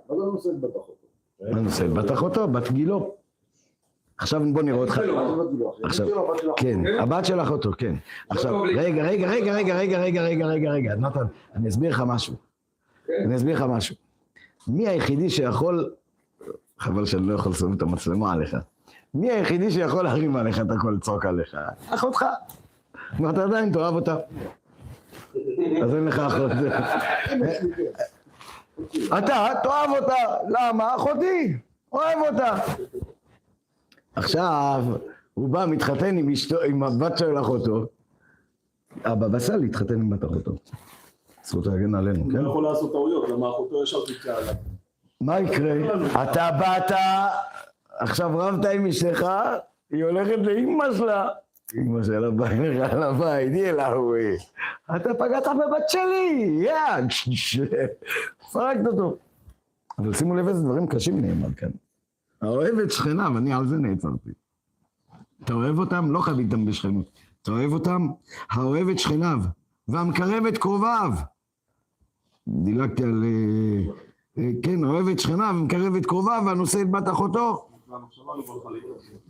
אבל לא נושא את בת אחותו. לא נושא את בת אחותו, בת גילו. עכשיו בוא נראה אותך. עכשיו, כן, הבת של אחותו, כן. עכשיו, רגע, נתן, אני אסביר לך משהו. מי היחידי שיכול, חבל שאני לא יכול לשים את המצלמה עליך, מי היחידי שיכול להרים עליך את הכל, לצעוק עליך? אחותך. ואתה עדיין תאהב אותה. אז אין לך אחות. אתה תאהב אותה. למה? אחותי. אוהב אותה. עכשיו, הוא בא, מתחתן עם אשתו, עם הבת של אחותו. הבבא סאלי התחתן עם בת אחותו. זכות להגן עלינו, הוא כן? לא יכול לעשות טעויות, למה אחותו ישר תקצה עליו. מה יקרה? אתה באת, עכשיו רבת עם אשתך, היא הולכת לאמא שלה. אמא שלה באה לך לבית, היא אלוהי. אתה פגעת בבת שלי, פרקת אותו. אבל שימו לב איזה דברים קשים נאמר כאן. האוהב את שכניו, אני על זה נעצרתי. אתה אוהב אותם? לא חוויתם בשכנות. אתה אוהב אותם? האוהב את שכניו, והמקרב את קרוביו. דילגתי על... כן, אוהב את שכניו, ומקרב את קרוביו, והנושא את בת אחותו.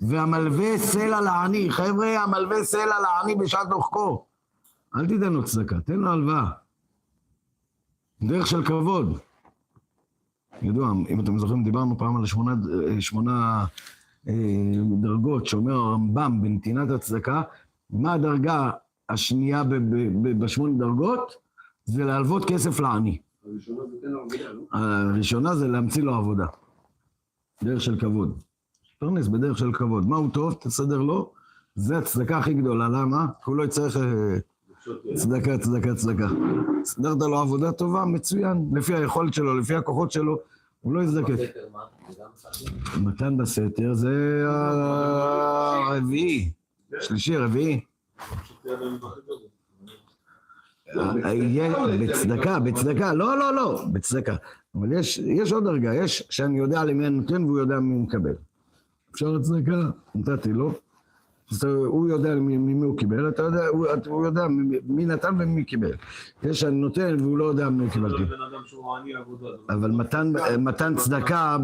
והמלווה סלע לעני. חבר'ה, המלווה סלע לעני בשעת דוחקו. אל תיתן לו צדקה, תן לו הלוואה. דרך של כבוד. ידוע, אם אתם זוכרים, דיברנו פעם על שמונה דרגות, שאומר הרמב"ם בנתינת הצדקה, מה הדרגה השנייה בשמונה דרגות? זה להלוות כסף לעני. הראשונה זה להמציא לו עבודה. דרך של כבוד. פרנס בדרך של כבוד. מה הוא טוב? תסדר לו. זה הצדקה הכי גדולה. למה? כי הוא לא יצטרך צדקה. סדרת לו עבודה טובה, מצוין. לפי היכולת שלו, לפי הכוחות שלו, הוא לא יזדקק. מתן בסתר זה הרביעי. שלישי, רביעי. בצדקה, לא, בצדקה. אבל יש עוד דרגה, יש שאני יודע למי אני נותן והוא יודע מי הוא מקבל. אפשר לצדקה, נתתי לו. הוא יודע ממי הוא קיבל, הוא יודע מי נתן ומי קיבל. יש שאני נותן והוא לא יודע מי הוא קיבלתי. אבל מתן צדקה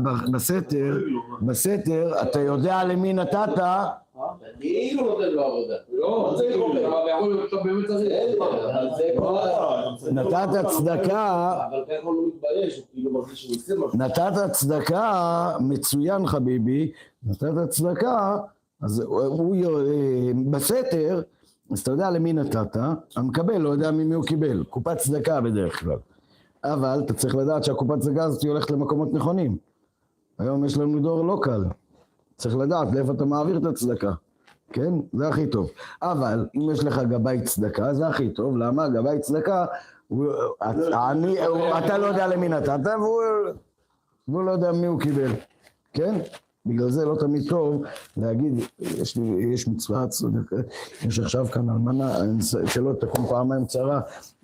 בסתר, אתה יודע למי נתת. אני לא נותן לו עבודה. לא צריך עובד. יכול להיות שאתה באמת צריך. נתת צדקה. אבל ככה הוא לא מתבייש, הוא כאילו מרגיש שהוא יצא משהו. נתת צדקה, מצוין חביבי, נתת צדקה, אז הוא בסתר, אז אתה יודע למי נתת, המקבל לא יודע ממי הוא קיבל, קופת צדקה בדרך כלל. אבל אתה צריך לדעת שהקופת צדקה הזאת הולכת למקומות נכונים. היום יש לנו דור לא קל. צריך לדעת לאיפה אתה מעביר את הצדקה. כן? זה הכי טוב. אבל אם יש לך גבאי צדקה, זה הכי טוב. למה? גבאי צדקה, אתה לא יודע למי נתת, והוא לא יודע מי הוא קיבל. כן? בגלל זה לא תמיד טוב להגיד, יש מצווה צדקה, יש עכשיו כאן אלמנה, שלא תקום פעמיים צרה,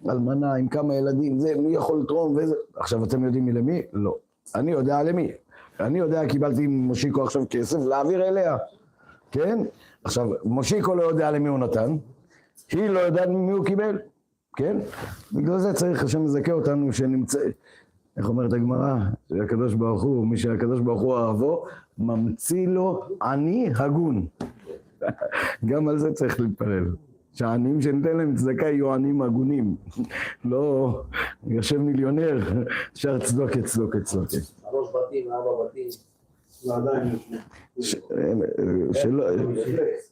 אלמנה עם כמה ילדים, זה מי יכול לתרום וזה. עכשיו אתם יודעים מי למי? לא. אני יודע למי. אני יודע, קיבלתי מושיקו עכשיו כסף להעביר אליה, כן? עכשיו, מושיקו לא יודע למי הוא נתן, היא לא יודעת ממי הוא קיבל, כן? בגלל זה צריך השם לזכה אותנו שנמצא, איך אומרת הגמרא? שהקדוש ברוך הוא, מי שהקדוש ברוך הוא אוהבו, ממציא לו עני הגון. גם על זה צריך להתפלל. שהעניים שניתן להם צדקה יהיו עניים הגונים. לא, יושב מיליונר, שר צדוקת. 3 בתים, 4 בתים. לא, עדיין יש.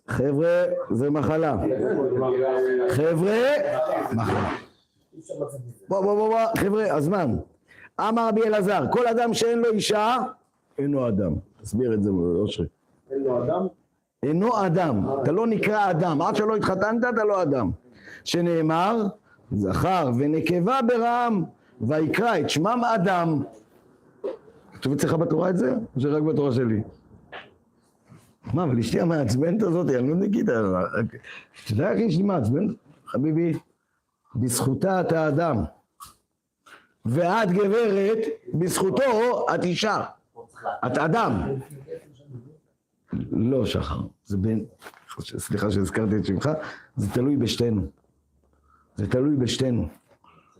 חבר'ה, זה מחלה. חבר'ה, מחלה. בוא, חבר'ה, הזמן. אמר רבי אלעזר, כל אדם שאין לו אישה, אינו אדם. תסביר את זה, אושרי. אין לו אדם? אינו אדם, אתה לא נקרא אדם, עד שלא התחתנת אתה לא אדם. שנאמר, זכר ונקבה ברעם, ויקרא את שמם אדם. כתוב אצלך בתורה את זה? או שרק בתורה שלי? מה, אבל אשתי המעצבנת הזאת, אני לא נגיד, אתה יודע איך אשתי מעצבנת? חביבי, בזכותה אתה אדם. ואת גברת, בזכותו את אישה. את אדם. לא שחר, זה בין, סליחה שהזכרתי את שמך, זה תלוי בשתינו. זה תלוי בשתינו.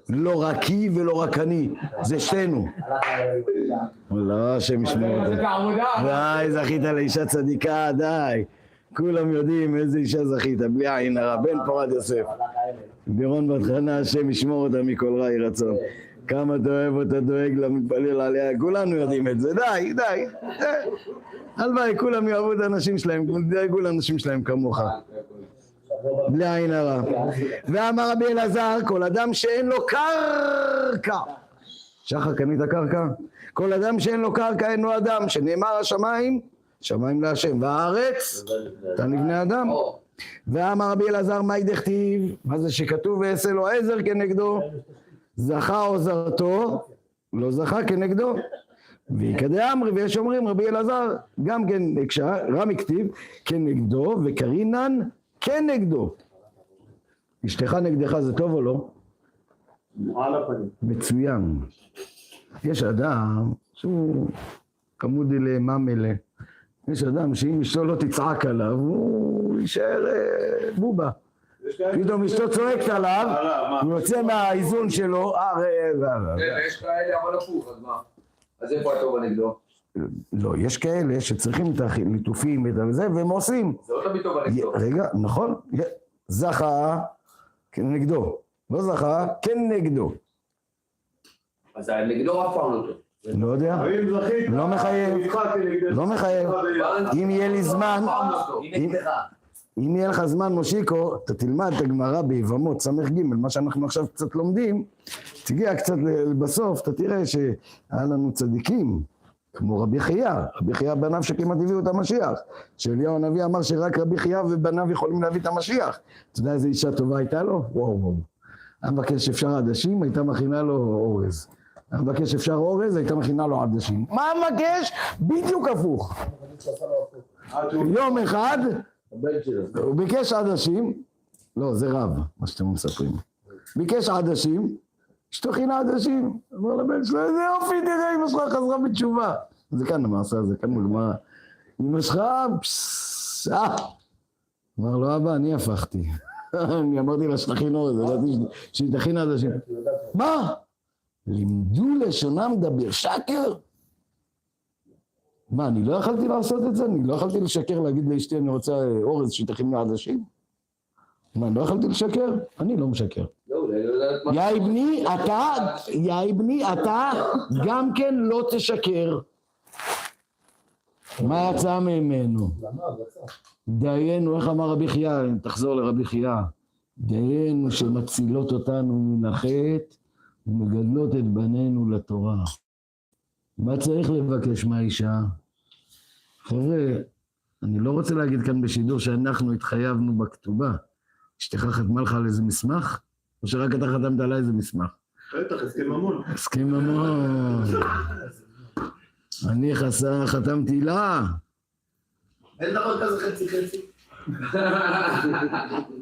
לא רק היא ולא רק אני, זה שתינו. לא, השם ישמור אותי. די, זכית לאישה צדיקה, די. כולם יודעים איזה אישה זכית, בלי עין הרע, בן פורת יוסף. בירון בת חנה, השם ישמור אותה מכל רע יהי רצון. כמה אתה אוהב אותה, דואג לה, מתפלל עליה, כולנו יודעים את זה, די. הלוואי, כולם יאהבו את האנשים שלהם, דאגו לאנשים שלהם כמוך. בלי עין הרע. ואמר רבי אלעזר, כל אדם שאין לו קרקע. שחר, קנית קרקע? כל אדם שאין לו קרקע אינו אדם, שנאמר השמיים, שמיים להשם, והארץ, אתה נבנה אדם. ואמר רבי אלעזר, מהי דכתיב? מה זה שכתוב ועשה לו עזר כנגדו? זכה או זרתו, לא זכה כנגדו. ויקדע אמרי, ויש אומרים רבי אלעזר, גם כן, רמי כתיב, כנגדו, וקרינן כנגדו. אשתך נגדך זה טוב או לא? על הפנים. מצוין. יש אדם שהוא כמודי לממלה. יש אדם שאם אשתו לא תצעק עליו, הוא יישאר בובה. פתאום אשתו צועקת עליו, הוא יוצא מהאיזון שלו, יש כאלה אבל הפוך, אז מה? אז איפה הטוב הנגדו? לא, יש כאלה שצריכים את הליטופים, את זה, והם עושים. זה לא תמיד טוב הנגדו. רגע, נכון, זכה כנגדו, לא זכה כנגדו. אז הנגדו אף פעם לא טוב. לא יודע, לא מחייב, לא מחייב. אם יהיה לי זמן, אם יהיה לך זמן מושיקו, אתה תלמד את הגמרא ביבמות, סמך ג', מה שאנחנו עכשיו קצת לומדים, תגיע קצת בסוף, אתה תראה שהיה לנו צדיקים, כמו רבי חייא, רבי חייא בניו שכמעט הביאו את המשיח, שאליהו הנביא אמר שרק רבי חייא ובניו יכולים להביא את המשיח. אתה יודע איזה אישה טובה הייתה לו? וואו. היה מבקש אפשר עדשים, הייתה מכינה לו אורז. היה מבקש אפשר אורז, הייתה מכינה לו עדשים. מה מבקש? בדיוק הפוך. יום אחד, הוא ביקש עדשים, לא זה רב, מה שאתם מספרים, ביקש עדשים, אשתו הכינה עדשים, אמר לבן שלו, איזה יופי, תראה, אמא שלך חזרה בתשובה. זה כאן המעשה הזה, כאן בגמרא, אמא שלך, אמר לו, אבא, אני הפכתי. אני אמרתי לה שתכין אורז, שהיא תכין עדשים. מה? לימדו לשונם דבר שקר? מה, אני לא יכלתי לעשות את זה? אני לא יכלתי לשקר להגיד לאשתי אני רוצה אורז שתכין לעדשים? מה, אני לא יכלתי לשקר? אני לא משקר. יא בני, אתה גם כן לא תשקר. מה יצא ממנו? דיינו, איך אמר רבי חייא? תחזור לרבי חייא. דיינו שמצילות אותנו מן החטא ומגדלות את בנינו לתורה. מה צריך לבקש מהאישה? חבר'ה, אני לא רוצה להגיד כאן בשידור שאנחנו התחייבנו בכתובה. אשתך חתמה לך על איזה מסמך? או שרק אתה חתמת עליי איזה מסמך? בטח, הסכם ממון. הסכם ממון. אני חתמתי לה. אין דבר כזה חצי.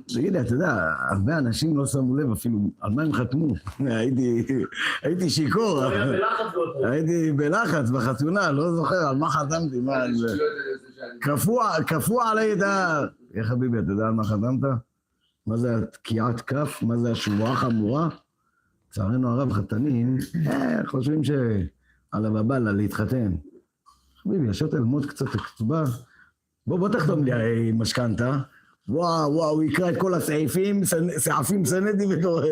תגיד לי, אתה יודע, הרבה אנשים לא שמו לב אפילו על מה הם חתמו. הייתי שיכור. הייתי בלחץ בחתונה, לא זוכר על מה חתמתי. כפו עליי את ה... יא חביבי, אתה יודע על מה חתמת? מה זה תקיעת כף? מה זה השבועה חמורה? לצערנו הרב חתנים, חושבים שעל הבבלה להתחתן. חביבי, ישבת ללמוד קצת הכתובה. בוא תחתום לי משכנתה. וואו, הוא יקרא את כל הסעיפים, סעיפים סנדי וקורא.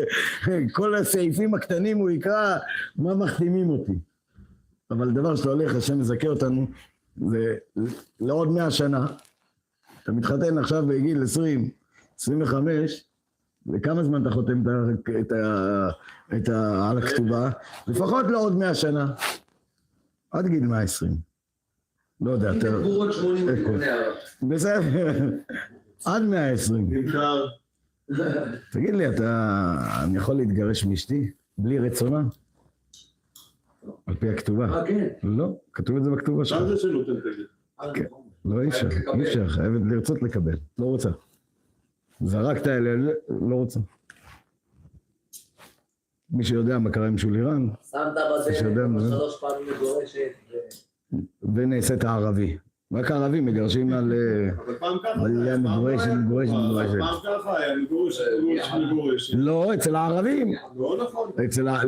כל הסעיפים הקטנים הוא יקרא, מה מחתימים אותי. אבל דבר שאתה הולך, השם מזכה אותנו, זה לעוד 100 שנה. אתה מתחתן עכשיו בגיל 20, 25, וכמה זמן אתה חותם על הכתובה? לפחות לעוד 100 שנה. עד גיל 120. לא יודע, אתה... גבורות 80 לפני הרב. בסדר. עד 120. תגיד לי, אני יכול להתגרש מאשתי בלי רצונה? על פי הכתובה. כן. לא, כתוב את זה בכתובה שלך. מה זה שנותן תגיד? לא, אי אפשר, חייבת לרצות לקבל, לא רוצה. זרקת אליה, לא רוצה. מי שיודע מה קרה עם שולירן, שמת בזה, 3 פעמים מגורשת. ונעשית הערבי. רק הערבים מגרשים על... אבל פעם ככה. מגורשת. פעם ככה היה מגורשת. לא, אצל הערבים. לא נכון.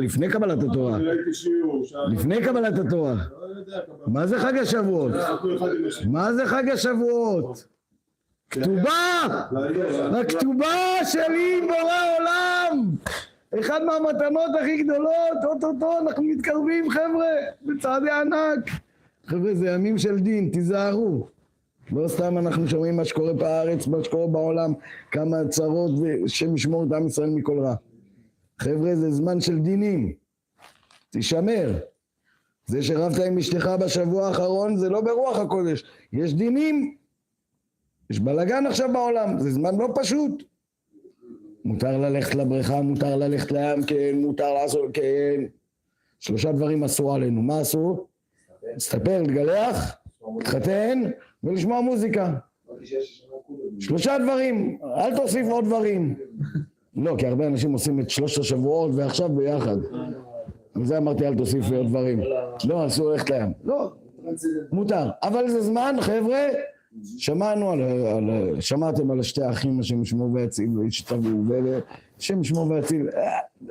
לפני קבלת התורה. ראיתי שיעור. לפני קבלת התורה. מה זה חג השבועות? מה זה חג השבועות? כתובה! הכתובה שלי בורא עולם! אחד מהמתנות הכי גדולות, אוטוטו, אנחנו מתקרבים חבר'ה, בצעדי ענק. חבר'ה, זה ימים של דין, תיזהרו. לא סתם אנחנו שומעים מה שקורה בארץ, מה שקורה בעולם, כמה צרות ושם ישמור את עם ישראל מכל רע. חבר'ה, זה זמן של דינים. תשמר. זה שרבת עם אשתך בשבוע האחרון, זה לא ברוח הקודש. יש דינים. יש בלגן עכשיו בעולם, זה זמן לא פשוט. מותר ללכת לבריכה, מותר ללכת לים, כן, מותר לעשות, כן. 3 דברים אסור עלינו. מה אסור? להסתפר, להתגלח, להתחתן ולשמוע מוזיקה. 3 דברים, אל תוסיף עוד דברים. לא, כי הרבה אנשים עושים את 3 השבועות ועכשיו ביחד. וזה אמרתי, אל תוסיף עוד דברים. לא, אסור ללכת לים. לא, מותר. אבל זה זמן, חבר'ה, שמעתם על 2 האחים, השם ישמור ויציל, והשתבעו, השם ישמור ויציל,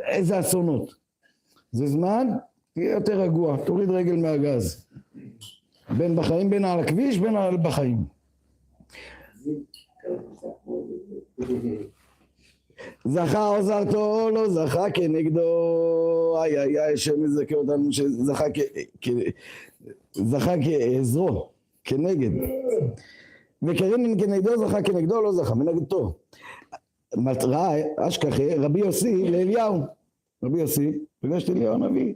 איזה אסונות. זה זמן, תהיה יותר רגוע, תוריד רגל מהגז. בין בחיים, בין על הכביש, בין על בחיים. זכה או זרתו, לא זכה כנגדו, השם מזכה אותנו שזכה כעזרו, כנגד. וקרין כנגדו זכה כנגדו, לא זכה, מנגדתו. מטרה, אשכחה, רבי יוסי לאליהו. רבי יוסי, פגשת אליהו הנביא.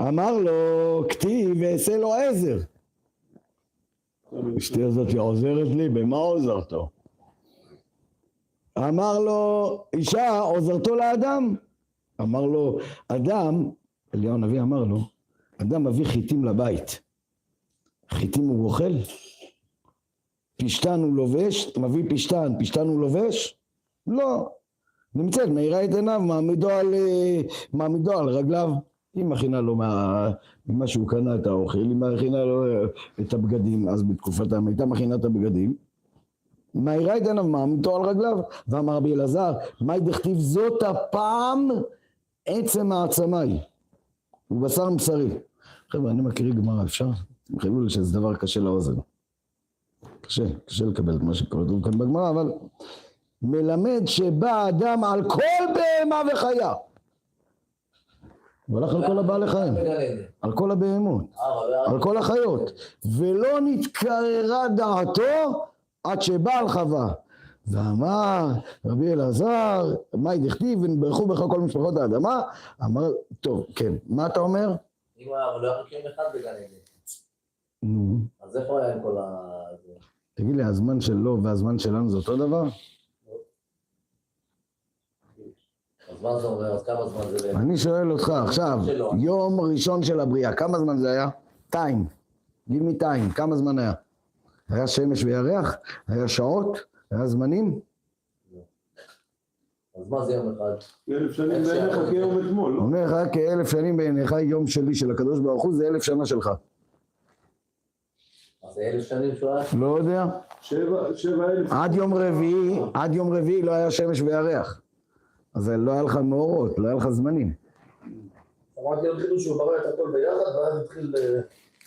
אמר לו, כתיב ועשה לו עזר. אשתי הזאת עוזרת לי, במה עוזרתו? אמר לו, אישה עוזרתו לאדם. אמר לו, אדם, אליהו הנביא אמר לו, אדם מביא חיטים לבית. חיטים הוא אוכל? פשטן הוא לובש? מביא פשטן, פשטן הוא לובש? לא. נמצאת, מאירה את עיניו, מעמידו על רגליו. היא מכינה לו ממה שהוא קנה את האוכל, היא מכינה לו את הבגדים, אז בתקופתם הייתה מכינה את הבגדים. מאירה את עיניו, מעמידו על רגליו. ואמר רבי אלעזר, מה דכתיב זאת הפעם עצם העצמי, הוא בשר מבשרי. חבר'ה, אני מכיר גמרא, אפשר? הם חייבו לי שזה דבר קשה לאוזן. קשה לקבל את מה שכתוב כאן בגמרא, אבל מלמד שבא אדם על כל בהמה וחיה. הוא הלך על כל הבעלי חיים, על כל הבהמות, על כל החיות, ולא נתקררה דעתו עד שבא על חווה. ואמר רבי אלעזר, מה דכתיב ונברכו בך כל משפחות האדמה? אמר, טוב, כן, מה אתה אומר? אם הוא היה, אבל לא היה חכים אחד בגן עדן. נו. אז איפה היה עם כל ה... תגיד לי, הזמן שלו והזמן שלנו זה אותו דבר? אז מה זה אומר? אז כמה זמן זה... אני שואל אותך עכשיו, יום ראשון של הבריאה, כמה זמן זה היה? טיים. גיל מטיים, כמה זמן היה? היה שמש וירח? היה שעות? היה זמנים? אז מה זה יום אחד? 1,000 שנים בעיניך כיום אתמול, לא? אומר לך כ1,000 שנים בעיניך, יום שלי של הקדוש ברוך הוא זה 1,000 שנה שלך. אז זה 1,000 שנים שהוא היה? לא יודע. 7,000. עד יום רביעי לא היה שמש וירח. אז לא היה לך מאורות, לא היה לך זמנים. אמרתי לו כאילו שהוא ברא את הכל ביחד, ואז התחיל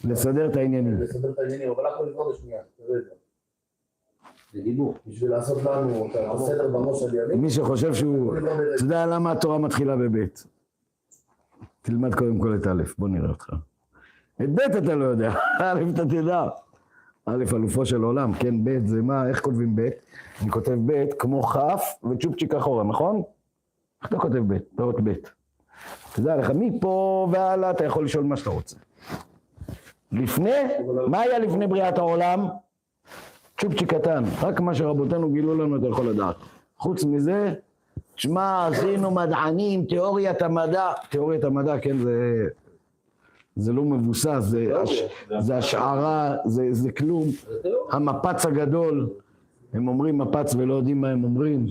לסדר את העניינים. לסדר את העניינים, אבל אנחנו נקרא בשנייה, תראה את זה. זה דיבור, בשביל לעשות לנו את הסדר בראש על ימין. מי שחושב שהוא... אתה יודע למה התורה מתחילה בבית? תלמד קודם כל את א', בוא נראה אותך. את ב' אתה לא יודע, א' אתה תדע. א' אלופו של עולם, כן, ב' זה מה, איך כותבים ב'? אני כותב ב' כמו כ' וצ'ופצ'יק אחורה, נכון? איך אתה כותב ב'? תאות ב'. תדע לך, מפה והלאה אתה יכול לשאול מה שאתה רוצה. לפני, מה היה לפני בריאת העולם? צ'ופצ'יק קטן, רק מה שרבותינו גילו לנו אתה יכול לדעת. חוץ מזה, תשמע, עשינו מדענים, תיאוריית המדע, כן, זה לא מבוסס, זה השערה, זה כלום. המפץ הגדול, הם אומרים מפץ ולא יודעים מה הם אומרים.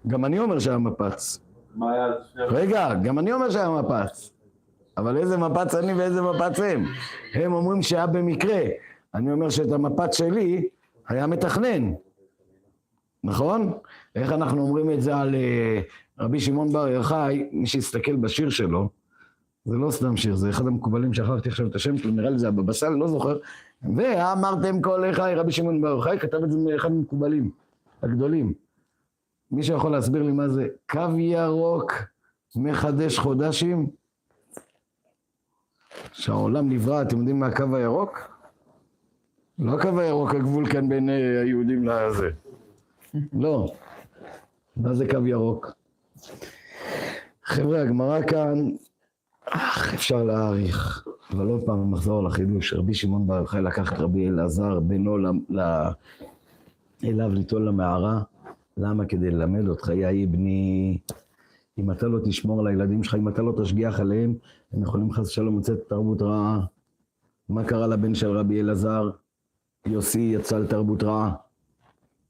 גם אני אומר שהיה מפץ. מה היה? רגע, גם אני אומר שהיה מפץ. אבל איזה מפץ אני ואיזה מפץ הם? הם אומרים שהיה במקרה. אני אומר שאת המפץ שלי היה מתכנן. נכון? איך אנחנו אומרים את זה על רבי שמעון בר יוחאי, מי שיסתכל בשיר שלו, זה לא סתם שיר, זה אחד המקובלים, שכחתי עכשיו את השם שלו, נראה לי זה הבבא סאלי, לא זוכר. ואמרתם כל אחי, רבי שמעון בר יוחאי, כתב את זה מאחד המקובלים הגדולים. מי שיכול להסביר לי מה זה קו ירוק מחדש חודשים? שהעולם נברא, אתם יודעים מה הקו הירוק? לא הקו הירוק, הגבול כאן בין היהודים לזה. לא. מה זה קו ירוק? חבר'ה, הגמרא כאן, אפשר להעריך, אבל עוד פעם נחזור לחידוש. רבי שמעון בר יוחאי לקח את רבי אלעזר בנו אליו ליטול למערה. למה? כדי ללמד אותך, יאי בני, אם אתה לא תשמור על הילדים שלך, אם אתה לא תשגיח עליהם, הם יכולים חס ושלום לצאת תרבות רעה. מה קרה לבן של רבי אלעזר? יוסי יצא לתרבות רעה.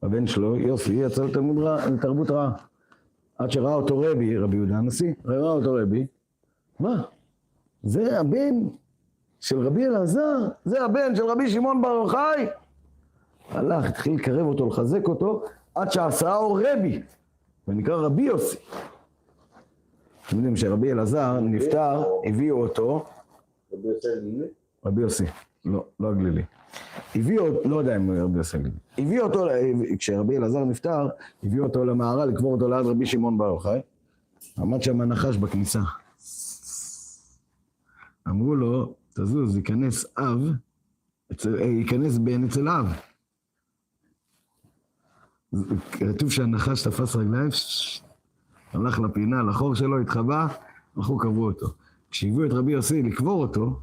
הבן שלו, יוסי, יצא לתרבות רעה. עד שראה אותו רבי יהודה הנשיא, ראה אותו רבי, מה? זה הבן של רבי אלעזר? זה הבן של רבי שמעון בר יוחאי? הלך, התחיל לקרב אותו, לחזק אותו, עד שעשאו רבי, ונקרא רבי יוסי. אתם יודעים שרבי אלעזר נפטר, הביאו אותו, רבי יוסי, לא הגלילי. הביאו אותו, לא יודע אם רבי יוסי הגלילי. הביאו אותו, כשרבי אלעזר נפטר, הביאו אותו למערה, לקבור אותו ליד רבי שמעון בר יוחאי. עמד שם הנחש בכניסה. אמרו לו, תזוז, ייכנס בן אצל אב. כתוב שהנחש תפס רגליים, הלך לפינה, לחור שלו, התחבא, הלכו קברו אותו. כשהביאו את רבי יוסי לקבור אותו,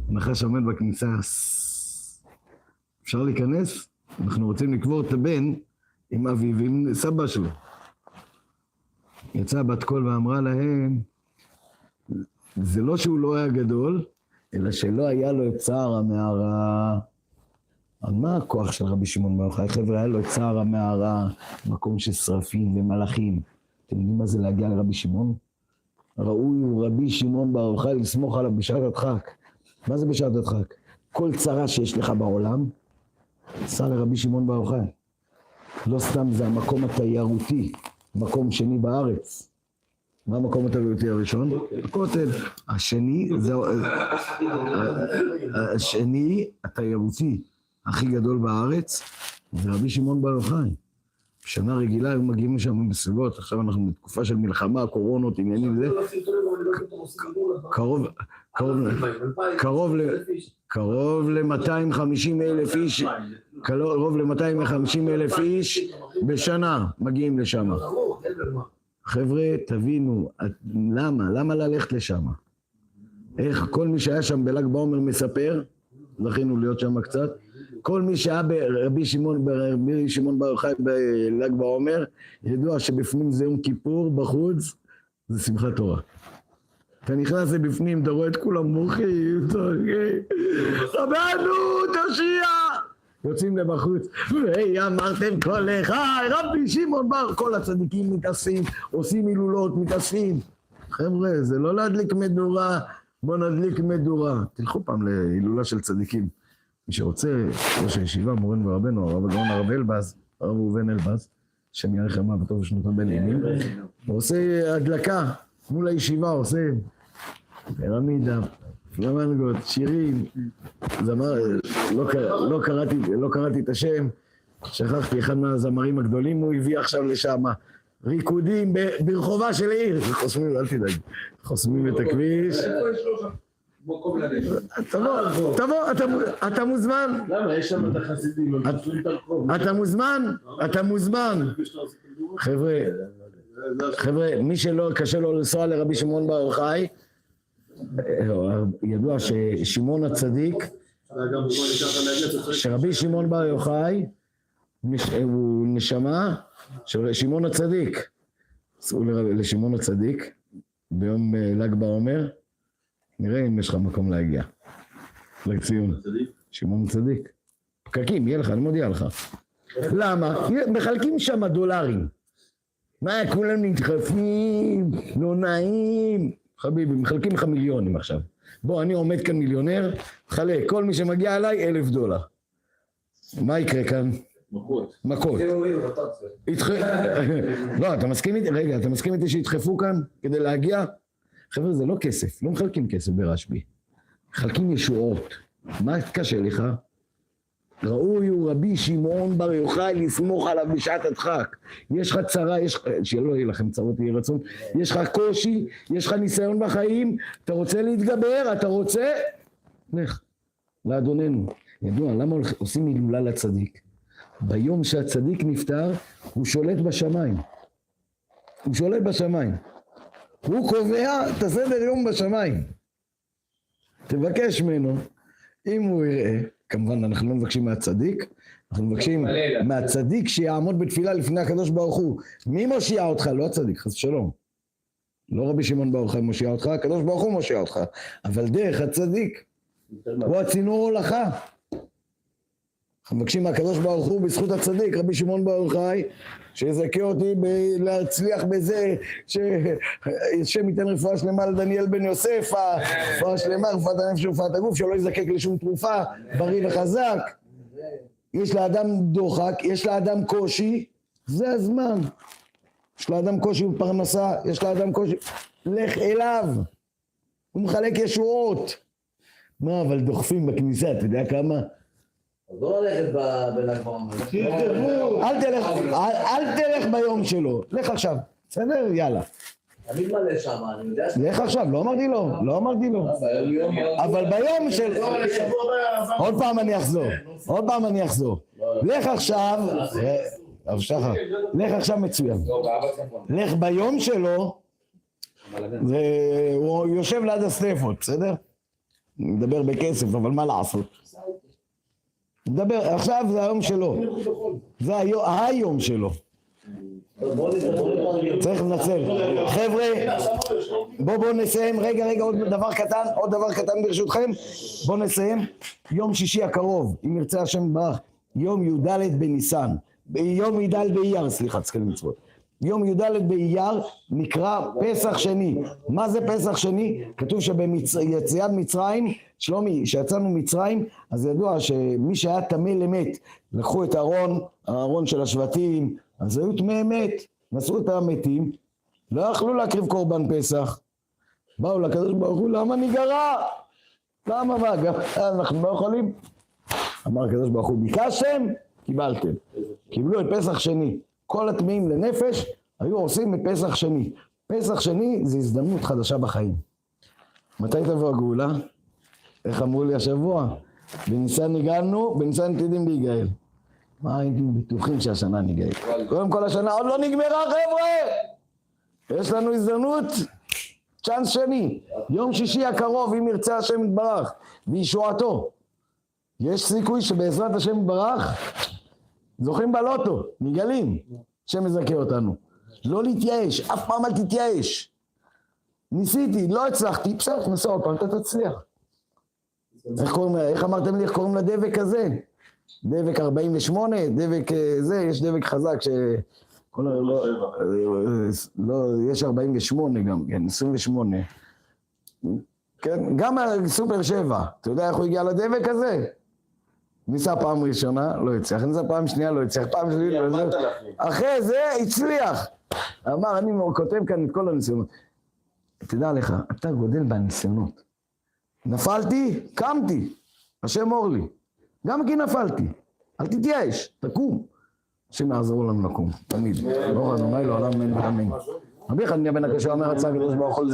הנחש עומד בכניסה, אפשר להיכנס? אנחנו רוצים לקבור את הבן עם אביו ועם סבא שלו. יצאה בת קול ואמרה להם, זה לא שהוא לא היה גדול, אלא שלא היה לו את צער המערה. על מה הכוח של רבי שמעון בר יוחאי? חבר'ה, היה לו את צער המערה, מקום של שרפים ומלאכים. אתם יודעים מה זה להגיע לרבי שמעון? ראוי רבי שמעון בר יוחאי לסמוך עליו בשעת הדחק. מה זה בשעת הדחק? כל צרה שיש לך בעולם, סע לרבי שמעון בר יוחאי. לא סתם, זה המקום התיירותי, מקום שני בארץ. מה המקום התיירותי הראשון? הכותל. השני, השני התיירותי הכי גדול בארץ, זה רבי שמעון בר יוחאי. בשנה רגילה הם מגיעים לשם בסביבות, עכשיו אנחנו בתקופה של מלחמה, קורונות, עניינים וזה. קרוב ל-250,000 איש, קרוב ל-250,000 איש בשנה מגיעים לשם. חבר'ה, תבינו, למה ללכת לשם? איך כל מי שהיה שם בל"ג בעומר מספר, זכינו להיות שם קצת, כל מי שהיה ברבי שמעון בר יוחאי בל"ג בעומר, ידוע שבפנים זה יום כיפור, בחוץ זה שמחת תורה. אתה נכנס לבפנים, אתה רואה את כולם מוחים, רבנו, תושיע! יוצאים לבחוץ, היי אמרתם כל אחד, רבי שמעון בר, כל הצדיקים מתאספים, עושים הילולות, מתאספים. חבר'ה, זה לא להדליק מדורה, בוא נדליק מדורה. תלכו פעם להילולה של צדיקים. מי שרוצה, ראש הישיבה, מורנו ורבנו, הרב הגאון הרב אלבז, הרב ראובן אלבז, שם יאריך ימיו וטוב ושנותיו בין ימים, הוא עושה הדלקה מול הישיבה, עושה פירמידה, פלמנגות, שירים, זמר, לא קראתי את השם, שכחתי אחד מהזמרים הגדולים, הוא הביא עכשיו לשם ריקודים ברחובה של עיר, חוסמים, אל תדאג, חוסמים את הכביש. תבוא, אתה מוזמן. למה? יש שם את החסידים, הם פותרים את הרחוב. אתה מוזמן. חבר'ה, מי שלא קשה לו לנסוע לרבי שמעון בר יוחאי, ידוע ששמעון הצדיק, שרבי שמעון בר יוחאי הוא נשמה של שמעון הצדיק. עשו לשמעון הצדיק ביום ל"ג בעומר, נראה אם יש לך מקום להגיע לציון. שמעון הצדיק, פקקים, יהיה לך, אני מודיע לך. למה? מחלקים שם דולרים. מה, כולם נדחפים, לא נעים. חביבי, מחלקים לך מיליונים עכשיו. בוא, אני עומד כאן מיליונר, חלק, כל מי שמגיע אליי $1,000. מה יקרה כאן? מכות. לא, אתה מסכים איתי? רגע, אתה מסכים איתי שידחפו כאן כדי להגיע? חבר'ה, זה לא כסף, לא מחלקים כסף ברשב"י. מחלקים ישועות. מה קשה לך? ראוי הוא רבי שמעון בר יוחאי לסמוך עליו בשעת הדחק. יש לך צרה, שלא יהיה לכם צרות, יהיה רצון. יש לך קושי, יש לך ניסיון בחיים, אתה רוצה להתגבר, אתה רוצה? לך, לאדוננו. ידוע, למה עושים הילולה לצדיק? ביום שהצדיק נפטר, הוא שולט בשמיים. הוא שולט בשמיים. הוא קובע את הסדר יום בשמיים. תבקש ממנו, אם הוא יראה, כמובן אנחנו לא מבקשים מהצדיק, אנחנו מבקשים מהצדיק שיעמוד בתפילה לפני הקדוש ברוך הוא. מי מושיע אותך? לא הצדיק, חס ושלום. לא רבי שמעון בר יוחאי מושיע אותך, הקדוש ברוך הוא מושיע אותך. אבל דרך הצדיק, הוא הצינור הולכה. אנחנו מבקשים מהקדוש ברוך הוא בזכות הצדיק, רבי שמעון בר יוחאי, שיזכה אותי להצליח בזה, שהשם ייתן רפואה שלמה לדניאל בן יוסף, רפואה שלמה, רפואת הנפש ורפואת הגוף, שלא יזקק לשום תרופה, בריא וחזק. יש לאדם דוחק, יש לאדם קושי, זה הזמן. יש לאדם קושי בפרנסה, יש לאדם קושי, לך אליו, הוא מחלק ישועות. מה, אבל דוחפים בכניסה, אתה יודע כמה? אז לא ללכת בל"ג בעומר. אל תלך ביום שלו, לך עכשיו, בסדר? יאללה. תמיד מלא שם, אני יודע לך עכשיו, לא אמרתי לו. אבל ביום של... עוד פעם אני אחזור. לך עכשיו, לך עכשיו מצוין. לך ביום שלו, הוא יושב ליד הסטפות, בסדר? אני מדבר בכסף, אבל מה לעשות? מדבר, עכשיו זה היום שלו, זה היום שלו, צריך לנצל. חבר'ה, בואו נסיים, רגע, עוד דבר קטן ברשותכם, בואו נסיים. יום שישי הקרוב, אם ירצה השם ברך, יום י"ד בניסן, יום י"ד באייר, סליחה, צריכים למצוות. יום י"ד באייר נקרא פסח שני. מה זה פסח שני? כתוב שביציאת מצרים, שלומי, שיצאנו מצרים, אז ידוע שמי שהיה טמא למת, לקחו את הארון של השבטים, אז היו טמאי מת, נסעו את המתים, לא יכלו להקריב קורבן פסח. באו לקדוש ברוך הוא, למה ניגרע? למה מה? גם אנחנו לא יכולים. אמר הקדוש ברוך הוא, ביקשתם, קיבלתם. קיבלו את פסח שני. כל הטמאים לנפש היו עושים בפסח שני. פסח שני זה הזדמנות חדשה בחיים. מתי תבוא הגאולה? איך אמרו לי השבוע? בניסן הגענו, בניסן עתידים להיגאל. מה הייתם בטוחים שהשנה ניגאל? קודם כל השנה עוד לא נגמרה, חבר'ה! יש לנו הזדמנות, צ'אנס שני. יום שישי הקרוב, אם ירצה השם יתברך, וישועתו. יש סיכוי שבעזרת השם יתברך, זוכים בלוטו, נגלים, השם מזכה אותנו. לא להתייאש, אף פעם אל תתייאש. ניסיתי, לא הצלחתי, בסדר, נסע עוד פעם, אתה תצליח. איך אמרתם לי, איך קוראים לדבק הזה? דבק 48, דבק זה, יש דבק חזק ש... לא, יש 48 גם, כן, 28. כן, גם סופר 7, אתה יודע איך הוא הגיע לדבק הזה? ניסה פעם ראשונה, לא הצליח, ניסה פעם שנייה, לא הצליח, פעם שלישית, לא הצליח. אחרי זה הצליח. אמר, אני כותב כאן את כל הניסיונות. תדע לך, אתה גודל בניסיונות. נפלתי, קמתי, השם אור לי. גם כי נפלתי, אל תתייאש, תקום. השם יעזרו לנו לקום, תמיד. לא רע, לא עולם אין ואמן. רבי אחד נהיה בן הקשה אומר, הצעה הקדוש ברוך הוא